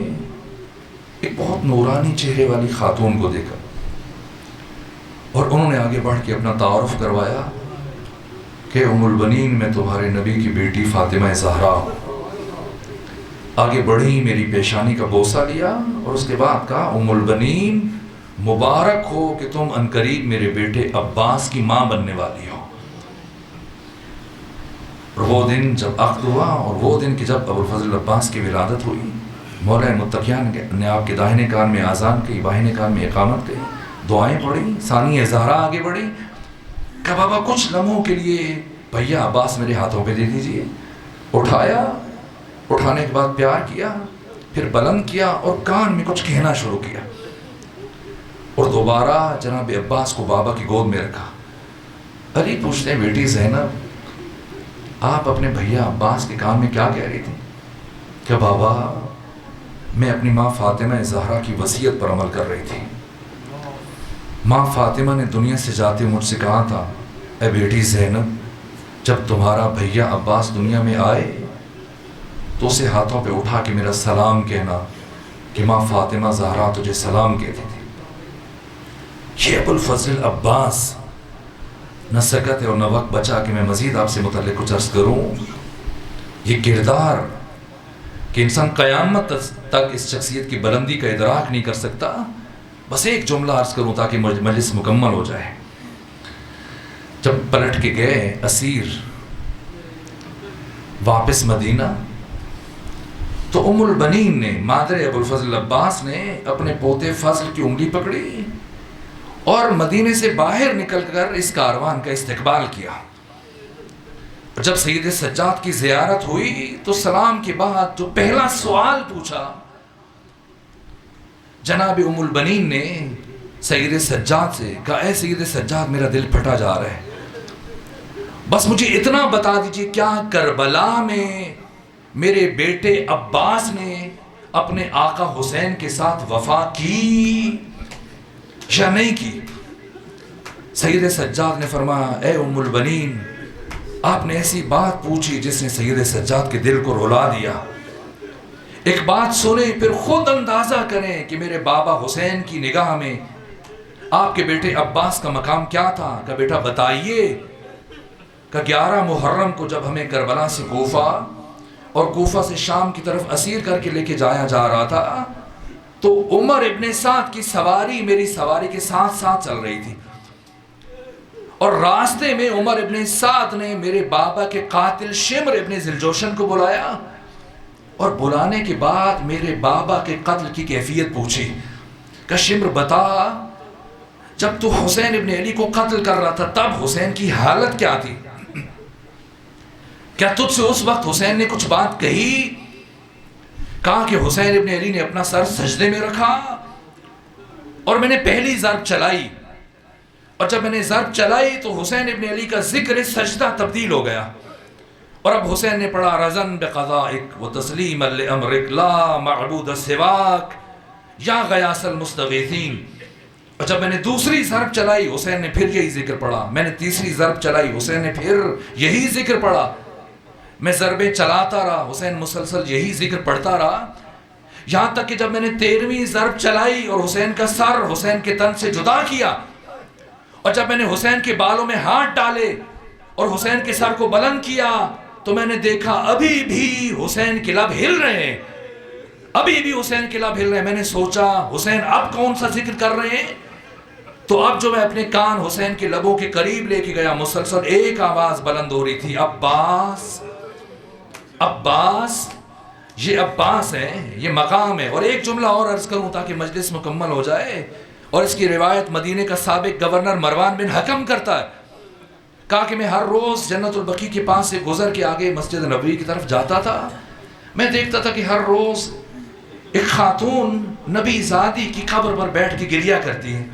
ایک بہت نورانی چہرے والی خاتون کو دیکھا، اور انہوں نے آگے بڑھ کے اپنا تعارف کروایا کہ ام البنین میں تمہارے نبی کی بیٹی فاطمہ زہرا ہوں۔ آگے بڑھی، میری پیشانی کا بوسہ لیا، اور اس کے بعد کہا ام البنین مبارک ہو کہ تم عنقریب میرے بیٹے عباس کی ماں بننے والی ہو۔ اور وہ دن جب عقد ہوا، اور وہ دن کہ جب ابوالفضل عباس کی ولادت ہوئی، مولا متقیان نے آپ کے داہنے کان میں آذان کی، بائیں کان میں اقامت کی، دعائیں پڑھی، ثانی زہرا آگے بڑھی کہ بابا کچھ لمحوں کے لیے بھیا عباس میرے ہاتھوں پہ دے دیجئے۔ اٹھایا، اٹھانے کے بعد پیار کیا، پھر بلند کیا اور کان میں کچھ کہنا شروع کیا، اور دوبارہ جناب عباس کو بابا کی گود میں رکھا۔ علی پوچھتے ہیں بیٹی زینب آپ اپنے بھیا عباس کے کان میں کیا کہہ رہی تھی؟ کہ بابا میں اپنی ماں فاطمہ زہرا کی وصیت پر عمل کر رہی تھی۔ ماں فاطمہ نے دنیا سے جاتے مجھ سے کہا تھا اے بیٹی زینب جب تمہارا بھیا عباس دنیا میں آئے تو اسے ہاتھوں پہ اٹھا کے میرا سلام کہنا کہ ماں فاطمہ زہرا تجھے سلام کہتی تھی۔ یہ ابوالفضل عباس نہ سکت ہے اور نہ وقت بچا کہ میں مزید آپ سے متعلق کچھ عرض کروں۔ یہ کردار کہ انسان قیامت تک اس شخصیت کی بلندی کا ادراک نہیں کر سکتا۔ بس ایک جملہ عرض کروں تاکہ مجلس مکمل ہو جائے۔ جب پلٹ کے گئے اسیر واپس مدینہ تو ام البنین نے، مادر ابوالفضل عباس نے اپنے پوتے فضل کی انگلی پکڑی اور مدینے سے باہر نکل کر اس کاروان کا استقبال کیا۔ جب سید سجاد کی زیارت ہوئی تو سلام کے بعد جو پہلا سوال پوچھا جناب ام البنین نے سید سجاد سے، کہا اے سید سجاد میرا دل پھٹا جا رہا ہے، بس مجھے اتنا بتا دیجئے کیا کربلا میں میرے بیٹے عباس نے اپنے آقا حسین کے ساتھ وفا کی یا نہیں کی؟ سید سجاد نے فرمایا اے ام البنین آپ نے ایسی بات پوچھی جس نے سید سجاد کے دل کو رلا دیا۔ ایک بات سنیں پھر خود اندازہ کریں کہ میرے بابا حسین کی نگاہ میں آپ کے بیٹے عباس کا مقام کیا تھا؟ کہ بیٹا بتائیے۔ کہ 11 محرم کو جب ہمیں کربلا سے کوفہ اور کوفہ سے شام کی طرف اسیر کر کے لے کے جایا جا رہا تھا تو عمر ابن سعد کی سواری میری سواری کے ساتھ ساتھ چل رہی تھی، اور راستے میں عمر ابن سعد نے میرے بابا کے قاتل شمر ابن ذلجوشن کو بلایا، اور بلانے کے بعد میرے بابا کے قتل کی کیفیت پوچھی کہ شمر بتا، جب تو حسین ابن علی کو قتل کر رہا تھا تب حسین کی حالت کیا تھی؟ کیا تجھ سے اس وقت حسین نے کچھ بات کہی؟ کہا کہ حسین ابن علی نے اپنا سر سجدے میں رکھا، اور میں نے پہلی ضرب چلائی، اور جب میں نے ضرب چلائی تو حسین ابن علی کا ذکر سجدہ تبدیل ہو گیا، اور اب حسین نے پڑھا رضن بقضائک و تسلیما لامرک لا معبود سواک یا غیاث المستغیثین۔ اور جب میں نے دوسری ضرب چلائی حسین نے پھر یہی ذکر پڑھا، میں نے تیسری ضرب چلائی حسین نے پھر یہی ذکر پڑھا، میں ضربیں چلاتا رہا، حسین مسلسل یہی ذکر پڑھتا رہا، یہاں تک کہ جب میں نے 13ویں ضرب چلائی اور حسین کا سر حسین کے تن سے جدا کیا، اور جب میں نے حسین کے بالوں میں ہاتھ ڈالے اور حسین کے سر کو بلند کیا تو میں نے دیکھا ابھی بھی حسین کے لب ہل رہے ہیں، ابھی بھی حسین کے لب ہل رہے ہیں۔ میں نے سوچا حسین اب کون سا ذکر کر رہے ہیں؟ تو اب جو میں اپنے کان حسین کے لبوں کے قریب لے کے گیا، مسلسل ایک آواز بلند ہو رہی تھی، عباس عباس۔ یہ عباس ہے، یہ مقام ہے۔ اور ایک جملہ اور عرض کروں تاکہ مجلس مکمل ہو جائے، اور اس کی روایت مدینے کا سابق گورنر مروان بن حکم کرتا ہے، کہا کہ میں ہر روز جنت البقیع کے پاس سے گزر کے آگے مسجد نبوی کی طرف جاتا تھا، میں دیکھتا تھا کہ ہر روز ایک خاتون نبی زادی کی قبر پر بیٹھ کے گریہ کرتی ہے۔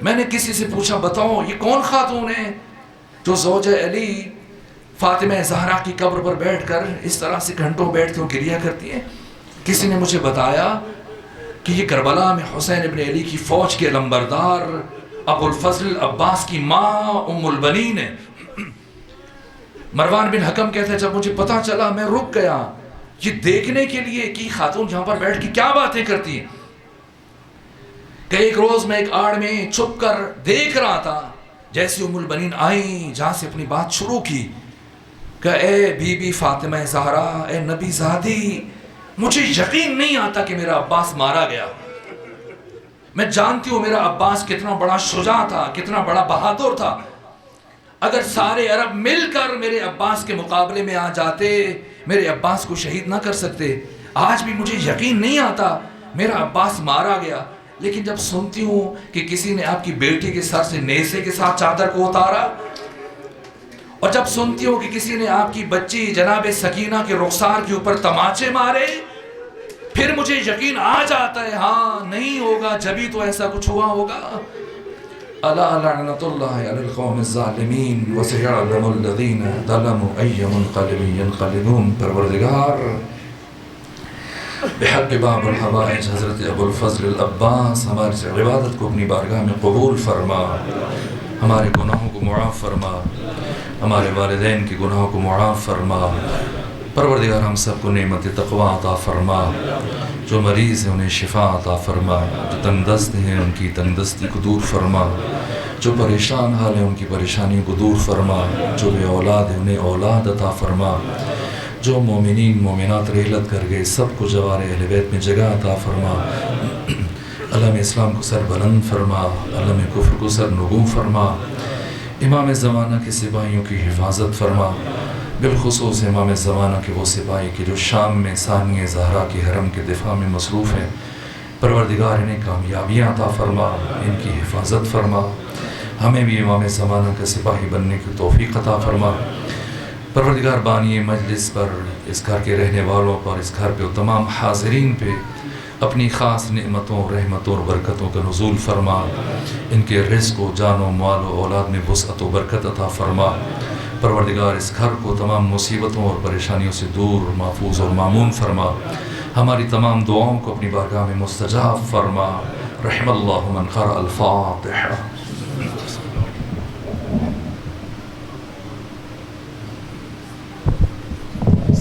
میں نے کسی سے پوچھا بتاؤ یہ کون خاتون ہے جو زوجہ علی فاطمہ زہرا کی قبر پر بیٹھ کر اس طرح سے گھنٹوں بیٹھ کے گریہ کرتی ہے؟ کسی نے مجھے بتایا کہ یہ کربلا میں حسین ابن علی کی فوج کے علمبردار ابو الفضل عباس کی ماں ام البنین ہے۔ مروان بن حکم کہتا ہے جب مجھے پتا چلا میں رک گیا یہ دیکھنے کے لیے کہ خاتون جہاں پر بیٹھ کے کیا باتیں کرتی ہیں، کہ ایک روز میں ایک آڑ میں چھپ کر دیکھ رہا تھا، جیسے ام البنین آئیں جہاں سے اپنی بات شروع کی کہ اے بی بی فاطمہ زہرا، اے نبی زادی، مجھے یقین نہیں آتا کہ میرا عباس مارا گیا۔ میں جانتی ہوں میرا عباس کتنا بڑا شجاع تھا، کتنا بڑا بہادر تھا، اگر سارے عرب مل کر میرے عباس کے مقابلے میں آ جاتے میرے عباس کو شہید نہ کر سکتے۔ آج بھی مجھے یقین نہیں آتا میرا عباس مارا گیا، لیکن جب سنتی ہوں کہ کسی نے آپ کی بیٹی کے سر سے نیزے کے ساتھ چادر کو اتارا، اور جب سنتی ہوں کہ کسی نے آپ کی بچی جناب سکینہ کے رخسار کے اوپر تماچے مارے، پھر مجھے یقین آ جاتا ہے ہاں نہیں ہوگا جبھی تو ایسا کچھ ہوا ہوگا۔ الا لعنت اللہ علی القوم الظالمین وسيعلم الذین ظلموا ای منقلب ینقلبون۔ پروردگار بحق باب الحوائج حضرت ابو الفضل العباس ہماری عبادت کو اپنی بارگاہ میں قبول فرما، ہمارے گناہوں کو معاف فرما، ہمارے والدین کے گناہوں کو معاف فرما۔ پروردگار ہم سب کو نعمت تقوی عطا فرما، جو مریض ہیں انہیں شفا عطا فرما، جو تنگ دست ہیں ان کی تنگ دستی کو دور فرما، جو پریشان حال ہیں ان کی پریشانیوں کو دور فرما، جو بے اولاد ہیں انہیں اولاد عطا فرما، جو مومنین مومنات رحلت کر گئے سب کو جوار اہل بیت میں جگہ عطا فرما۔ علم اسلام کو سر بلند فرما، علم کفر کو سر نگوں فرما، امام زمانہ کے سپاہیوں کی حفاظت فرما، بالخصوص امام زمانہ کے وہ سپاہی کے جو شام میں ثانیہ زہرا کے حرم کے دفاع میں مصروف ہیں، پروردگار انہیں کامیابیاں عطا فرما، ان کی حفاظت فرما، ہمیں بھی امام زمانہ کا سپاہی بننے کی توفیق عطا فرما۔ پروردگار بانی مجلس پر، اس گھر کے رہنے والوں پر، اس گھر پہ تمام حاضرین پہ اپنی خاص نعمتوں، رحمتوں اور برکتوں کا نزول فرما، ان کے رزق و جان و مال و اولاد میں وسعت و برکت عطا فرما۔ پروردگار اس گھر کو تمام مصیبتوں اور پریشانیوں سے دور، محفوظ اور مامون فرما، ہماری تمام دعاؤں کو اپنی بارگاہ میں مستجاب فرما۔ رحم اللہ من قرأ الفاتحہ۔